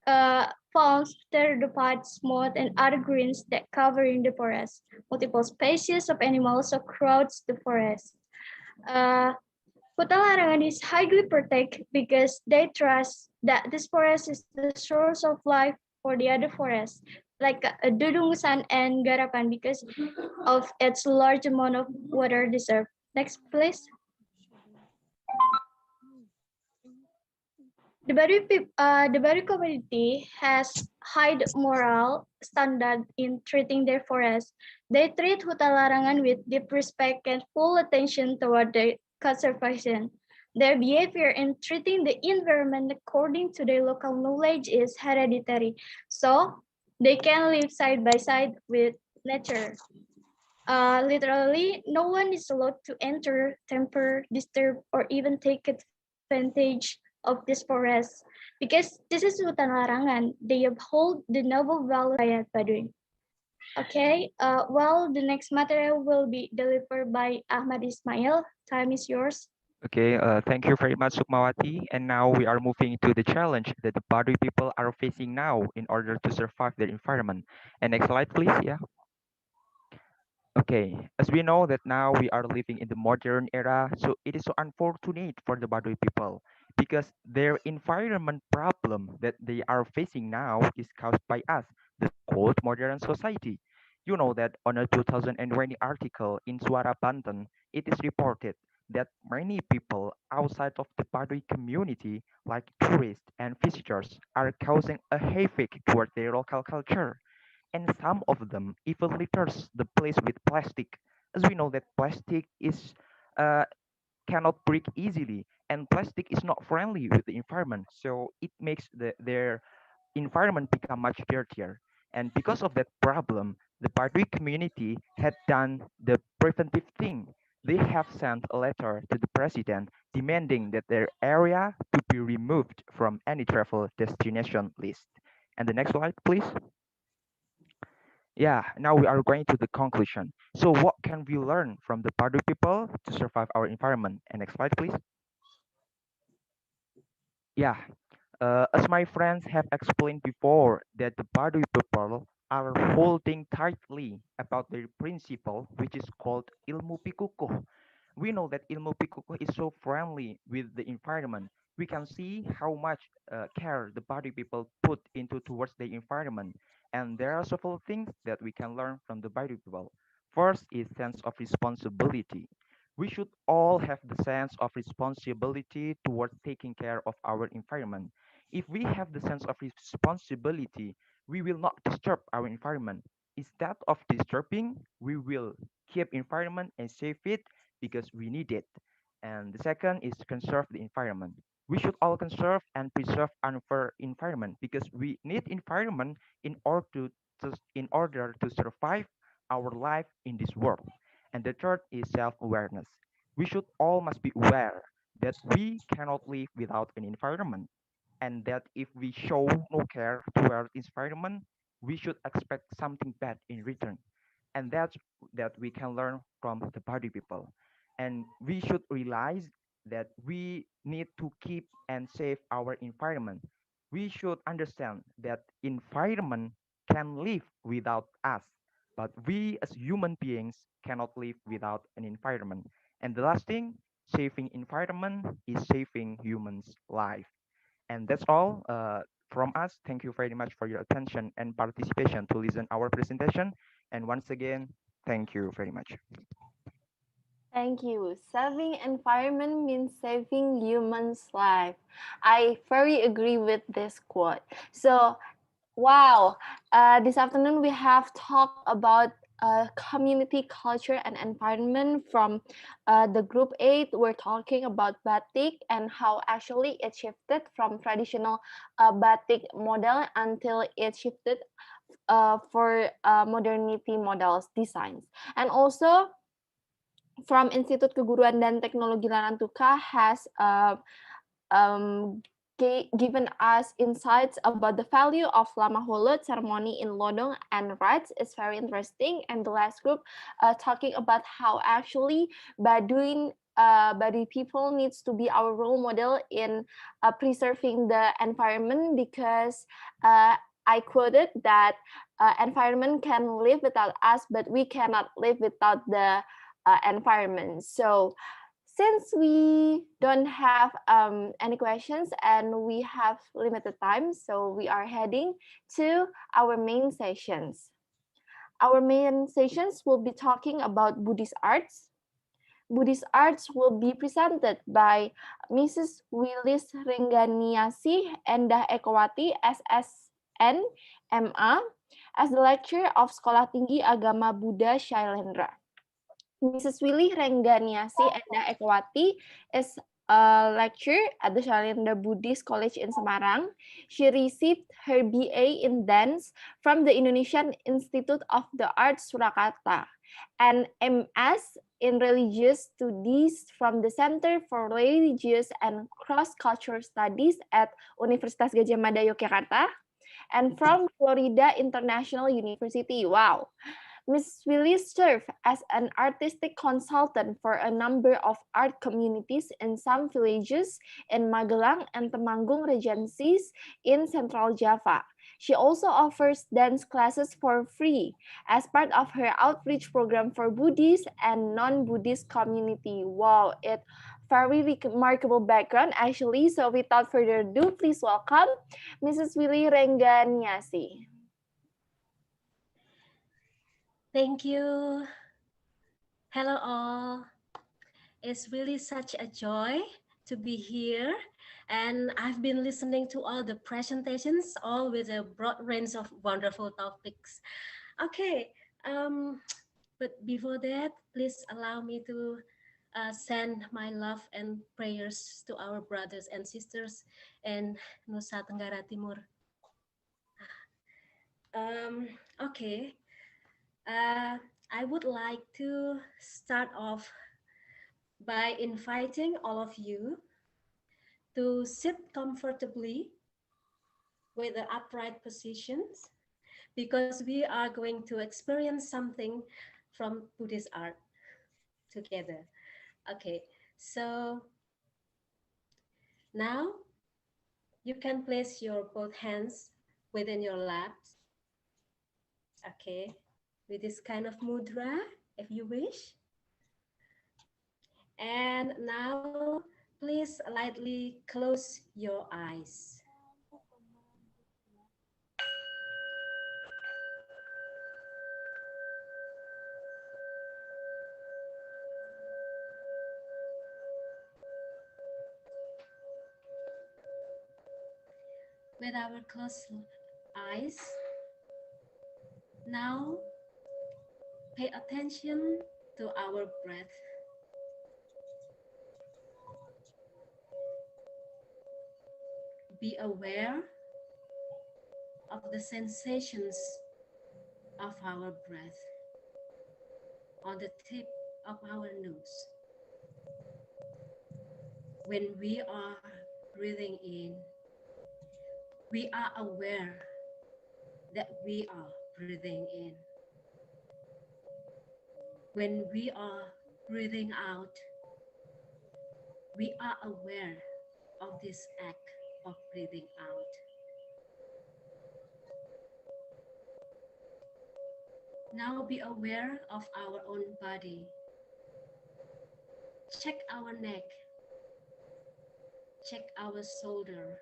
[SPEAKER 5] palms, pteropods, moss, and other greens that covering the forest. Multiple species of animals also crowds the forest. Hutan Larangan is highly protected because they trust that this forest is the source of life for the other forests, like Dudungusan and Garapan, because of its large amount of water reserve. Next, please. The Baduy community has high moral standard in treating their forest. They treat Hutan Larangan with deep respect and full attention toward the conservation. Their behavior in treating the environment according to their local knowledge is hereditary, so they can live side by side with nature. Literally, no one is allowed to enter, tamper, disturb, or even take advantage of this forest, because this is Hutan Larangan. They uphold the noble values of Baduy. Okay, well, the next material will be delivered by Ahmad Ismail. Time is yours.
[SPEAKER 21] Okay, thank you very much, Sukmawati. And now we are moving to the challenge that the Baduy people are facing now in order to survive their environment. And next slide, please. Yeah. Okay, as we know that now we are living in the modern era, so it is so unfortunate for the Baduy people because their environment problem that they are facing now is caused by us, the cold modern society. You know that on a 2020 article in Suara Banten, it is reported that many people outside of the Baduy community, like tourists and visitors, are causing a havoc toward their local culture, and some of them even litters the place with plastic, as we know that plastic is uh, cannot break easily, and plastic is not friendly with the environment, so it makes their environment become much dirtier. And because of that problem, the Baduy community had done the preventive thing. They have sent a letter to the president demanding that their area to be removed from any travel destination list. And the next slide, please. Yeah, now we are going to the conclusion. So what can we learn from the Padu people to survive our environment? And next slide, please. Yeah, as my friends have explained before, that the Padu people are holding tightly about their principle, which is called ilmu pikukuh. We know that ilmu pikukuh is so friendly with the environment. We can see how much care the Badu people put into towards the environment. And there are several things that we can learn from the Badu people. First is sense of responsibility. We should all have the sense of responsibility towards taking care of our environment. If we have the sense of responsibility, we will not disturb our environment. Instead of disturbing, we will keep environment and save it because we need it. And the second is to conserve the environment. We should all conserve and preserve our environment because we need environment in order to survive our life in this world. And the third is self-awareness. We should all must be aware that we cannot live without an environment, and that if we show no care toward environment, we should expect something bad in return. And that's that we can learn from the Badu people. And we should realize that we need to keep and save our environment. We should understand that environment can live without us, but we as human beings cannot live without an environment. And the last thing, saving environment is saving humans' life. And that's all from us. Thank you very much for your attention and participation to listen our presentation. And once again, thank you very much.
[SPEAKER 3] Thank you. Saving environment means saving humans' life. I very agree with this quote. So, wow, this afternoon we have talked about community culture and environment from the group 8. We're talking about batik and how actually it shifted from traditional batik model until it shifted for modernity models designs. And also from Institut Keguruan dan Teknologi Larantuka has um, given us insights about the value of Lama Hulud ceremony in Lodong and rites. It's very interesting. And the last group talking about how actually Baduy people needs to be our role model in preserving the environment because I quoted that environment can live without us, but we cannot live without the environment. So since we don't have any questions and we have limited time, so we are heading to our main sessions. Our main sessions will be talking about Buddhist arts. Buddhist arts will be presented by Mrs. Wilis Rengganiasih and Ekowati, S.Sn, MA, as the lecturer of Sekolah Tinggi Agama Buddha Shailendra. Mrs. Willy Rengganiasih and Ekowati is a lecturer at the Shailendra Buddhist College in Semarang. She received her BA in dance from the Indonesian Institute of the Arts Surakarta and MS in religious studies from the Center for Religious and Cross-Cultural Studies at Universitas Gadjah Mada, Yogyakarta, and from Florida International University. Wow. Ms. Wilis served as an artistic consultant for a number of art communities in some villages in Magelang and Temanggung regencies in Central Java. She also offers dance classes for free as part of her outreach program for Buddhist and non-Buddhist community. Wow, it very remarkable background actually. So without further ado, please welcome Mrs. Wilis Rengganiasih.
[SPEAKER 2] Thank you. Hello all. It's really such a joy to be here, and I've been listening to all the presentations, all with a broad range of wonderful topics. Okay, but before that, please allow me to send my love and prayers to our brothers and sisters in Nusa Tenggara Timur. Okay, I would like to start off by inviting all of you to sit comfortably with the upright positions because we are going to experience something from Buddhist art together. Okay, so now you can place your both hands within your laps. Okay, with this kind of mudra, if you wish. And now, please lightly close your eyes. With our closed eyes, now pay attention to our breath. Be aware of the sensations of our breath on the tip of our nose. When we are breathing in, we are aware that we are breathing in. When we are breathing out, we are aware of this act of breathing out. Now be aware of our own body. Check our neck. Check our shoulder.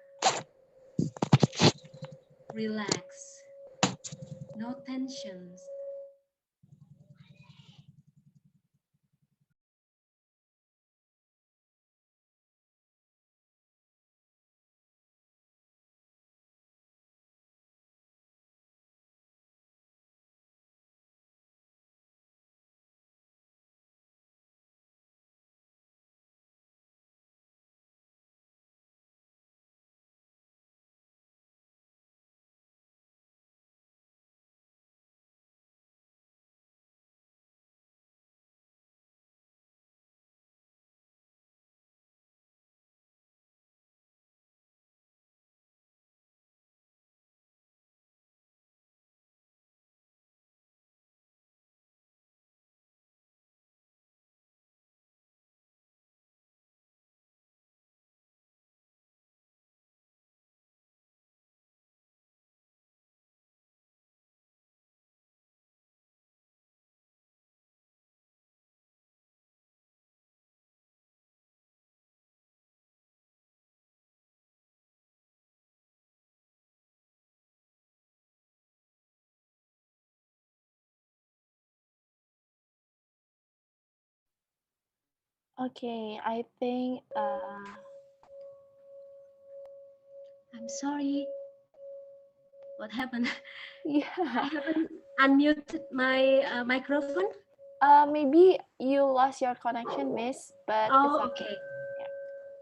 [SPEAKER 2] Relax. No tensions.
[SPEAKER 3] Okay, I think
[SPEAKER 2] I'm sorry. What happened?
[SPEAKER 3] Yeah.
[SPEAKER 2] I haven't unmuted my microphone.
[SPEAKER 3] Maybe you lost your connection, Miss, but
[SPEAKER 2] Oh,
[SPEAKER 3] it's
[SPEAKER 2] okay.
[SPEAKER 3] Yeah.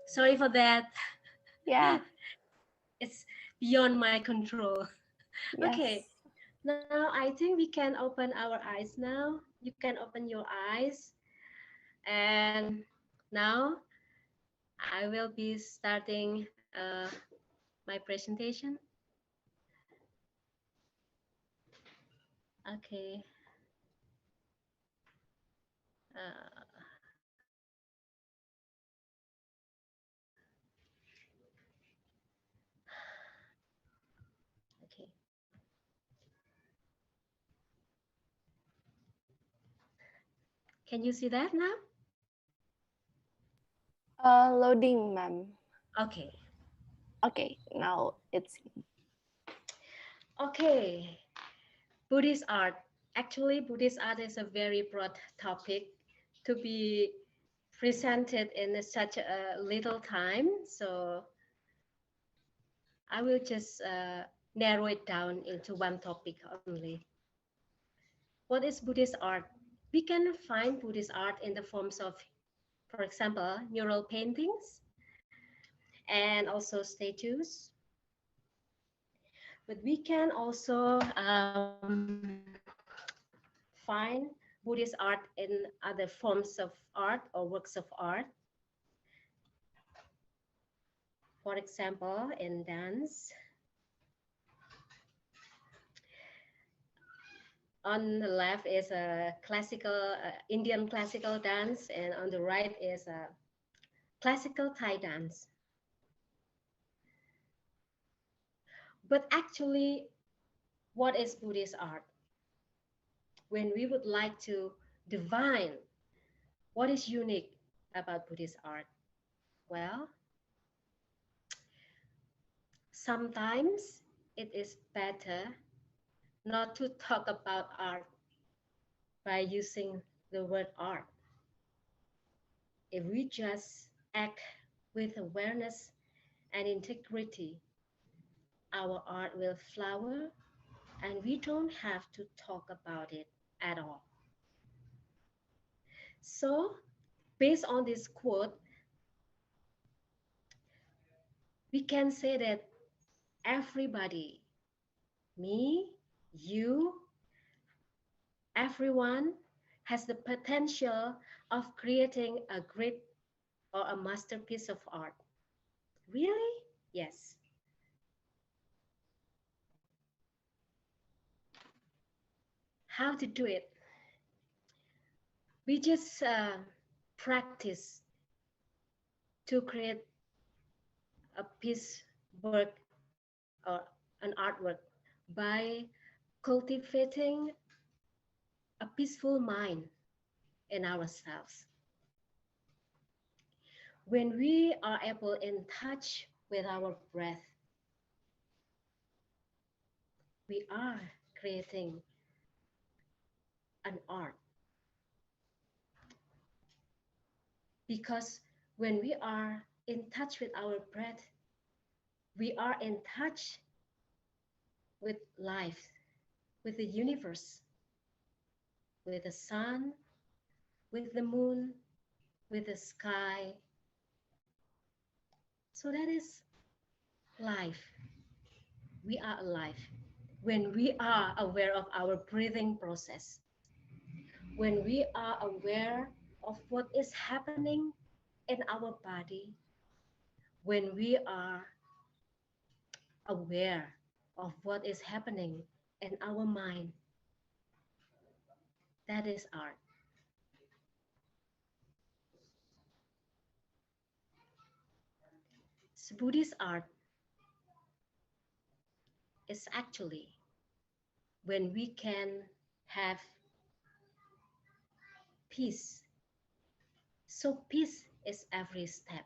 [SPEAKER 2] Sorry for that.
[SPEAKER 3] Yeah.
[SPEAKER 2] It's beyond my control.
[SPEAKER 3] Yes.
[SPEAKER 2] Okay. Now I think we can open our eyes now. You can open your eyes. And now I will be starting my presentation. Okay. Okay. Can you see that now?
[SPEAKER 3] Loading, ma'am.
[SPEAKER 2] Okay.
[SPEAKER 3] Okay, now it's
[SPEAKER 2] Okay. Buddhist art. Actually, Buddhist art is a very broad topic to be presented in such a little time. So I will just narrow it down into one topic only. What is Buddhist art? We can find Buddhist art in the forms of, for example, mural paintings and also statues. But we can also find Buddhist art in other forms of art or works of art. For example, in dance. On the left is a classical Indian classical dance, and on the right is a classical Thai dance. But actually, what is Buddhist art? When we would like to define what is unique about Buddhist art, well, sometimes it is better not to talk about art by using the word art. If we just act with awareness and integrity, our art will flower and we don't have to talk about it at all. So, based on this quote, we can say that everybody, me, you, everyone has the potential of creating a great or a masterpiece of art. Really? Yes. How to do it? We just practice to create a piece work or an artwork by cultivating a peaceful mind in ourselves. When we are able in touch with our breath, we are creating an art. Because when we are in touch with our breath, we are in touch with life, with the universe, with the sun, with the moon, with the sky. So that is life. We are alive when we are aware of our breathing process, when we are aware of what is happening in our body, when we are aware of what is happening in our mind. That is art. So Buddhist art is actually when we can have peace. So peace is every step.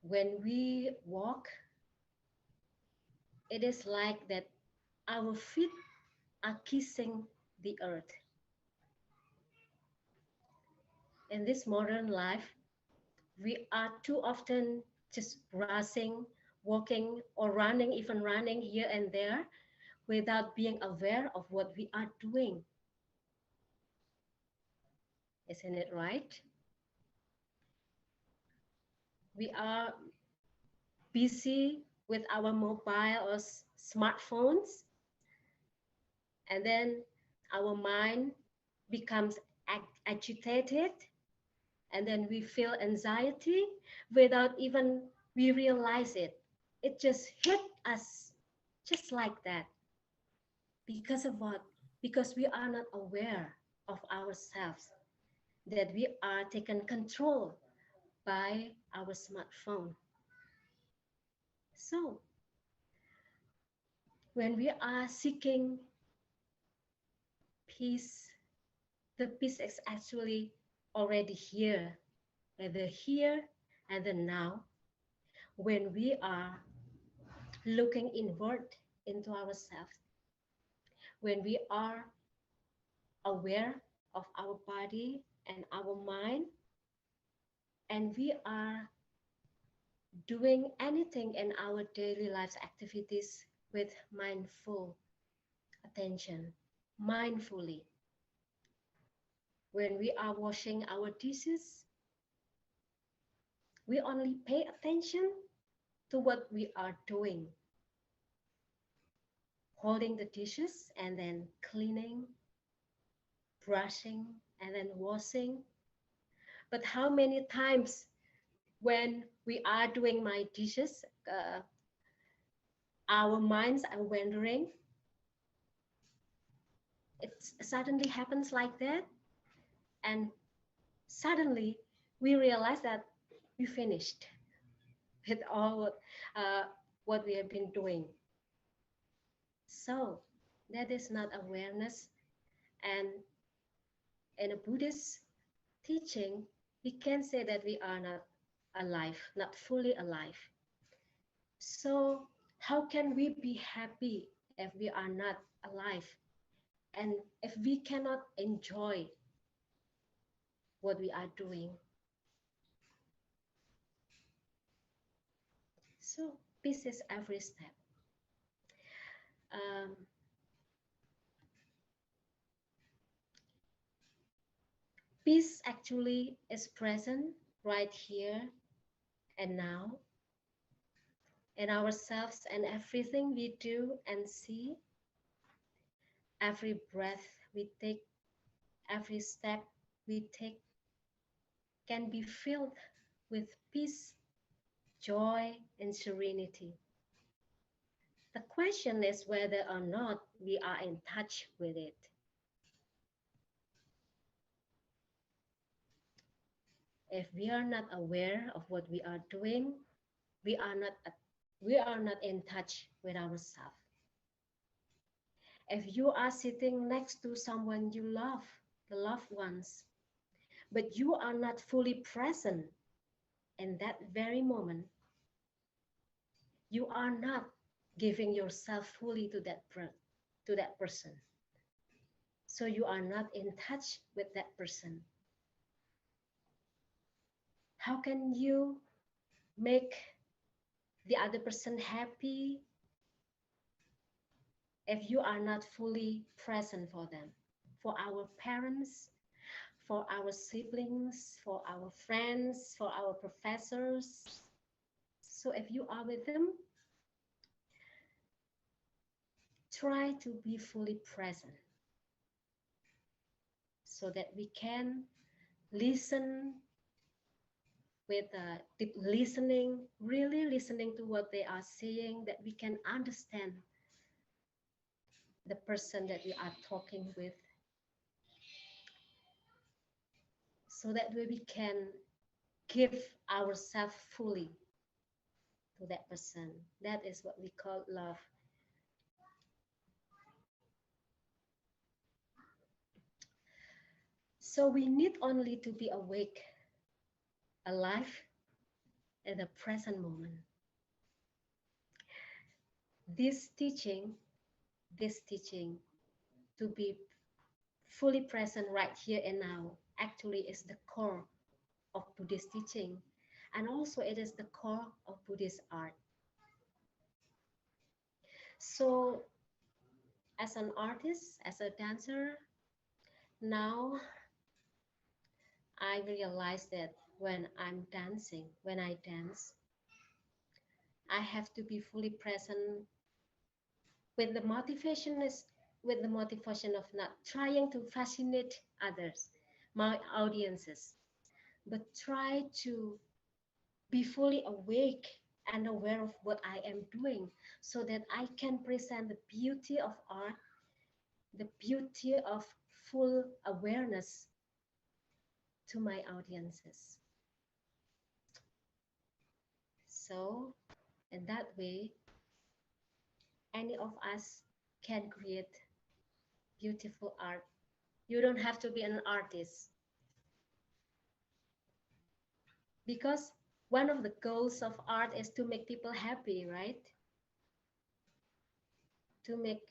[SPEAKER 2] When we walk, it is like that our feet are kissing the earth. In this modern life, we are too often just rushing, walking or running, even running here and there without being aware of what we are doing. Isn't it right? We are busy with our mobile or smartphones, and then our mind becomes agitated, and then we feel anxiety without even we realize it. It just hit us just like that. Because of what? Because we are not aware of ourselves, that we are taken control by our smartphone. So when we are seeking peace, the peace is actually already here, whether here and the now, when we are looking inward into ourselves, when we are aware of our body and our mind, and we are doing anything in our daily life activities with mindful attention, mindfully. When we are washing our dishes, we only pay attention to what we are doing, holding the dishes and then cleaning, brushing, and then washing. But how many times when we are doing my dishes, our minds are wandering? It suddenly happens like that, and suddenly we realize that we finished with all what we have been doing. So that is not awareness. And in a Buddhist teaching, we can say that we are not alive, not fully alive. So how can we be happy if we are not alive? And if we cannot enjoy what we are doing? So peace is every step. Um, Peace actually is present right here and now in ourselves and everything we do and see. Every breath we take, every step we take can be filled with peace, joy, and serenity. The question is whether or not we are in touch with it. If we are not aware of what we are doing, we are not in touch with ourselves. If you are sitting next to someone you love, the loved ones, but you are not fully present in that very moment, you are not giving yourself fully to that person. So you are not in touch with that person. How can you make the other person happy if you are not fully present for them, for our parents, for our siblings, for our friends, for our professors? So if you are with them, try to be fully present so that we can listen with deep listening, really listening to what they are saying, that we can understand the person that we are talking with, so that way we can give ourselves fully to that person. That is what we call love. So we need only to be awake, alive at the present moment. This teaching to be fully present right here and now actually is the core of Buddhist teaching, and also it is the core of Buddhist art. So as an artist, as a dancer, now I realize that when I dance, I have to be fully present with the motivation of not trying to fascinate others, my audiences, but try to be fully awake and aware of what I am doing so that I can present the beauty of art, the beauty of full awareness to my audiences. So in that way, any of us can create beautiful art You don't have to be an artist, because one of the goals of art is to make people happy, right? To make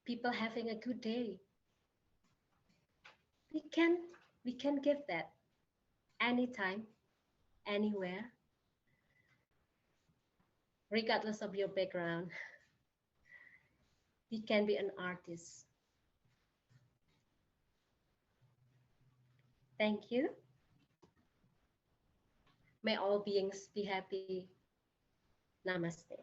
[SPEAKER 2] people having a good day. We can we can give that anytime, anywhere, regardless of your background. We can be an artist. Thank you. May all beings be happy. Namaste.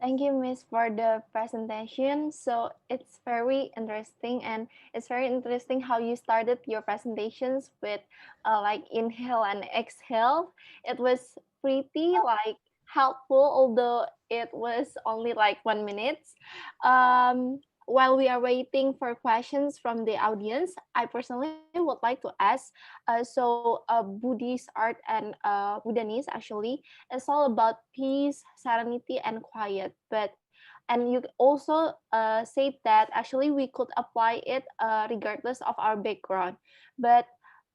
[SPEAKER 3] Thank you, Miss, for the presentation. So it's very interesting, and it's very interesting how you started your presentations with like inhale and exhale. It was pretty like helpful, although it was only like 1 minute. While we are waiting for questions from the audience, I personally would like to ask. Buddhist art and Buddhism actually it's all about peace, serenity, and quiet. And you also said that actually we could apply it regardless of our background. But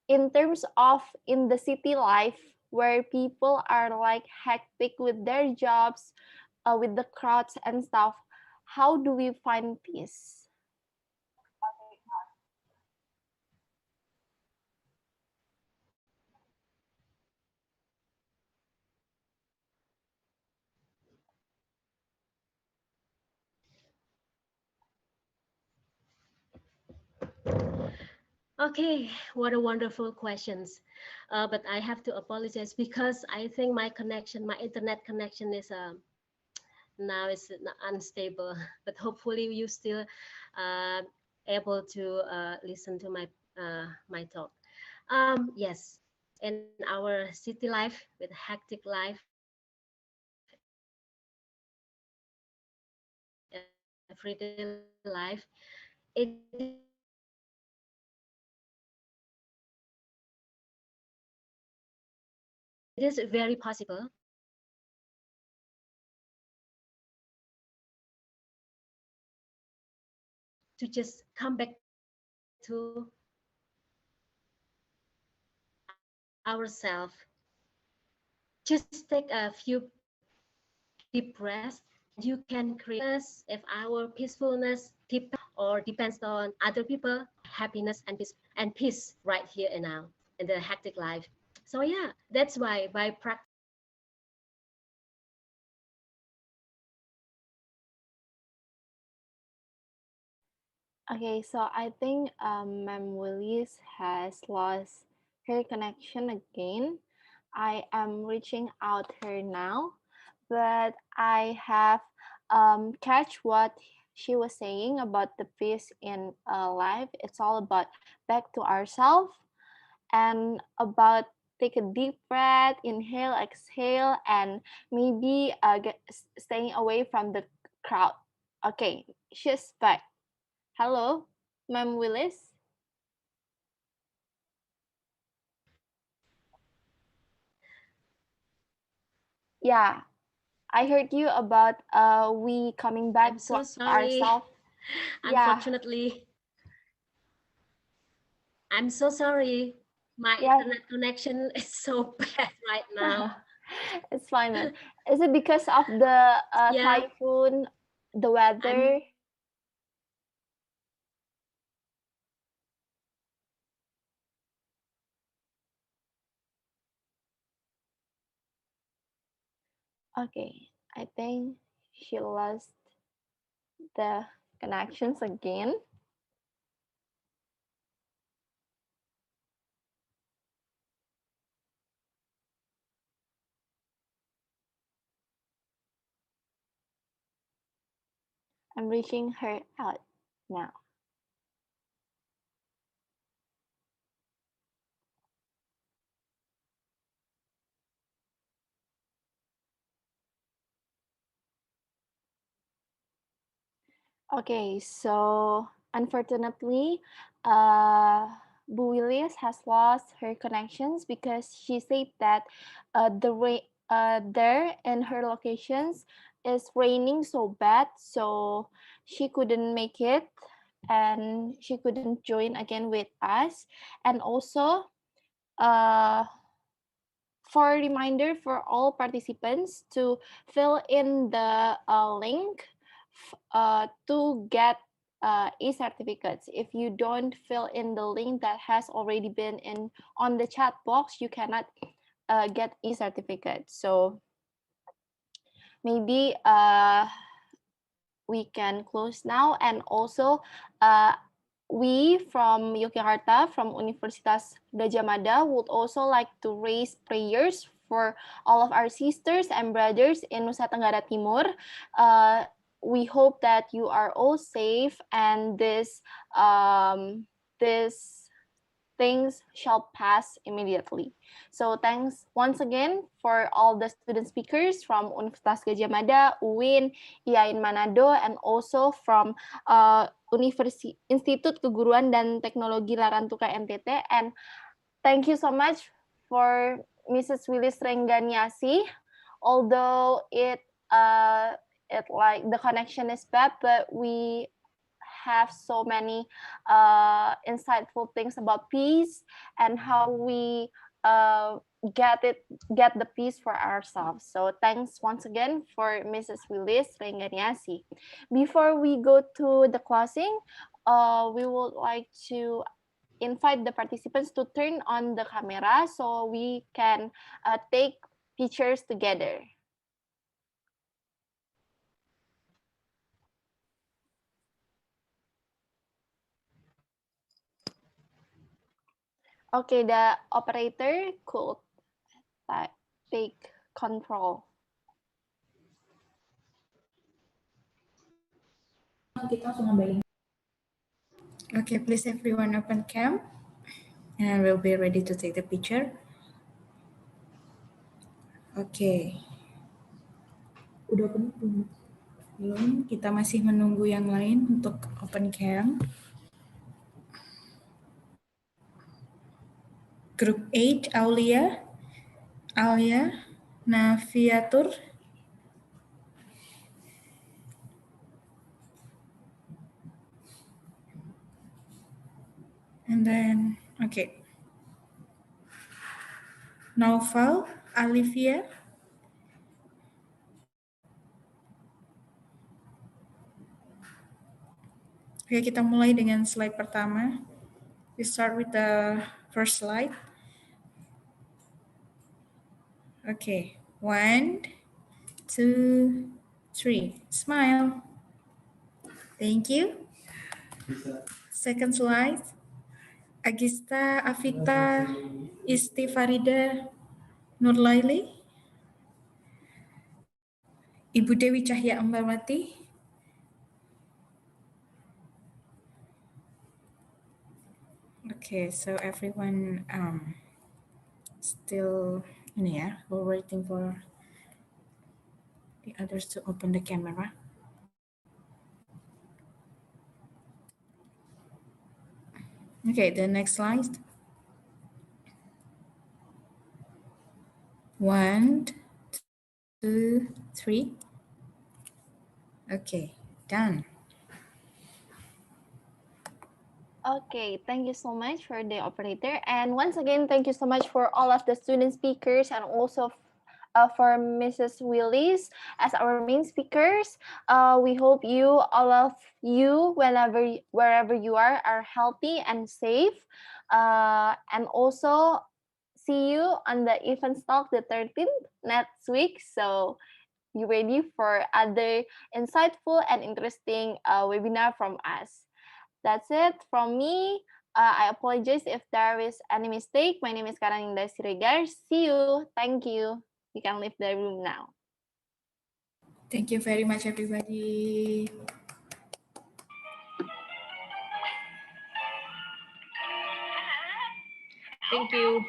[SPEAKER 3] in terms of in the city life where people are like hectic with their jobs, with the crowds and stuff, how do we find peace?
[SPEAKER 2] Okay, what a wonderful questions. But I have to apologize because I think my internet connection is now is unstable. But hopefully you still uh, able to listen to my talk. Yes, in our city life with hectic life, everyday life, it is very possible to just come back to ourselves. Just take a few deep breaths, and you can create if our peacefulness depends on other people, happiness and peace right here and now in the hectic life. So yeah, that's why by practicing
[SPEAKER 3] Okay, so I think Ma'am Willis has lost her connection again. I am reaching out her now, but I have catch what she was saying about the peace in life. It's all about back to ourselves and about take a deep breath, inhale, exhale, and maybe staying away from the crowd. Okay, she's back. Hello, Ma'am Willis. Yeah, I heard you about we coming
[SPEAKER 2] I'm
[SPEAKER 3] back to
[SPEAKER 2] so sorry.
[SPEAKER 3] ourselves. Yeah,
[SPEAKER 2] Unfortunately, I'm so sorry. My
[SPEAKER 3] yeah.
[SPEAKER 2] internet connection is so bad right now.
[SPEAKER 3] It's fine, man. Is it because of the
[SPEAKER 2] Yeah,
[SPEAKER 3] typhoon, the
[SPEAKER 2] I'm
[SPEAKER 3] weather? Okay, I think she lost the connections again. I'm reaching her out now. Okay, so unfortunately, uh, Bu Willis has lost her connections because she said that there in her locations is raining so bad, so she couldn't make it and she couldn't join again with us. And also, for a reminder for all participants to fill in the link to get e-certificates. If you don't fill in the link that has already been in on the chat box, you cannot get e-certificates. So maybe we can close now. And also, we from Yogyakarta, from Universitas Gadjah Mada, would also like to raise prayers for all of our sisters and brothers in Nusa Tenggara Timur. We hope that you are all safe and this things shall pass immediately. So thanks once again for all the student speakers from Universitas Gadjah Mada, UIN, IAIN Manado, and also from Institut Keguruan dan Teknologi Larantuka NTT. And thank you so much for Mrs. Wilis Rengganiasih. Although it like the connection is bad, but we have so many insightful things about peace and how we get the peace for ourselves. So thanks once again for Mrs. Wilis Rengganiasih. Before we go to the closing, we would like to invite the participants to turn on the camera so we can take pictures together. Okay, the operator could take control.
[SPEAKER 1] Okay, please everyone open cam and we'll be ready to take the picture. Okay. Udah open belum? Belum, kita masih menunggu yang lain untuk open cam. Group 8, Aulia, Alia, Naviatur, and then, okay. Naufal, Alivia, oke, kita mulai dengan slide pertama. We start with the first slide. Okay, 1, 2, 3. Smile. Thank you. Second slide. Agista, Afita, Isti Farida, Nurlaili, Ibu Dewi Cahya Ambarwati, okay, so everyone still we're waiting for the others to open the camera. Okay, the next slide. 1, 2, 3. Okay, done.
[SPEAKER 3] Okay, thank you so much for the operator. And once again, thank you so much for all of the student speakers and also for Mrs. Wilis as our main speakers. We hope all of you, wherever you are healthy and safe. And also see you on the event talk the 13th next week. So be ready for other insightful and interesting webinar from us. That's it from me. I apologize if there is any mistake. My name is Karaninda Siregar. See you. Thank you. You can leave the room now.
[SPEAKER 1] Thank you very much, everybody.
[SPEAKER 4] Thank you.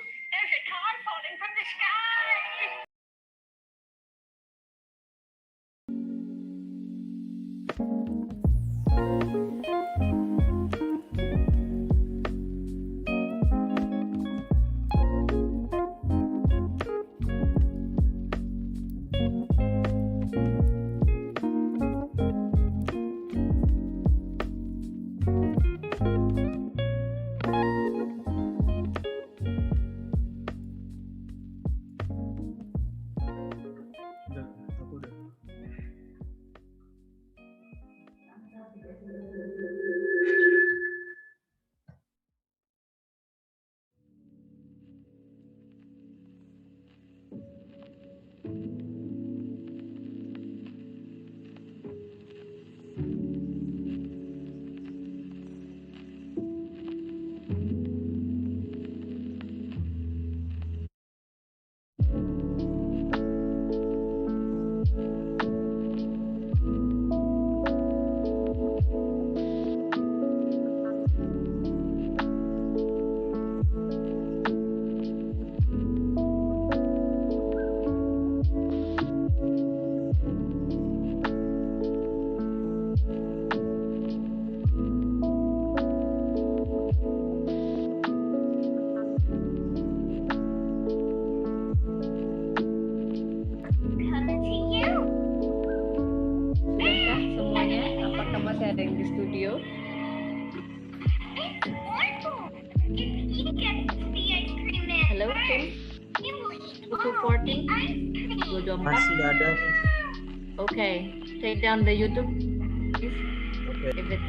[SPEAKER 4] sharing the studio. Hello, Tim. 2214.
[SPEAKER 21] Masih ada.
[SPEAKER 4] Okay, take down the YouTube, please.
[SPEAKER 21] Okay.
[SPEAKER 4] If it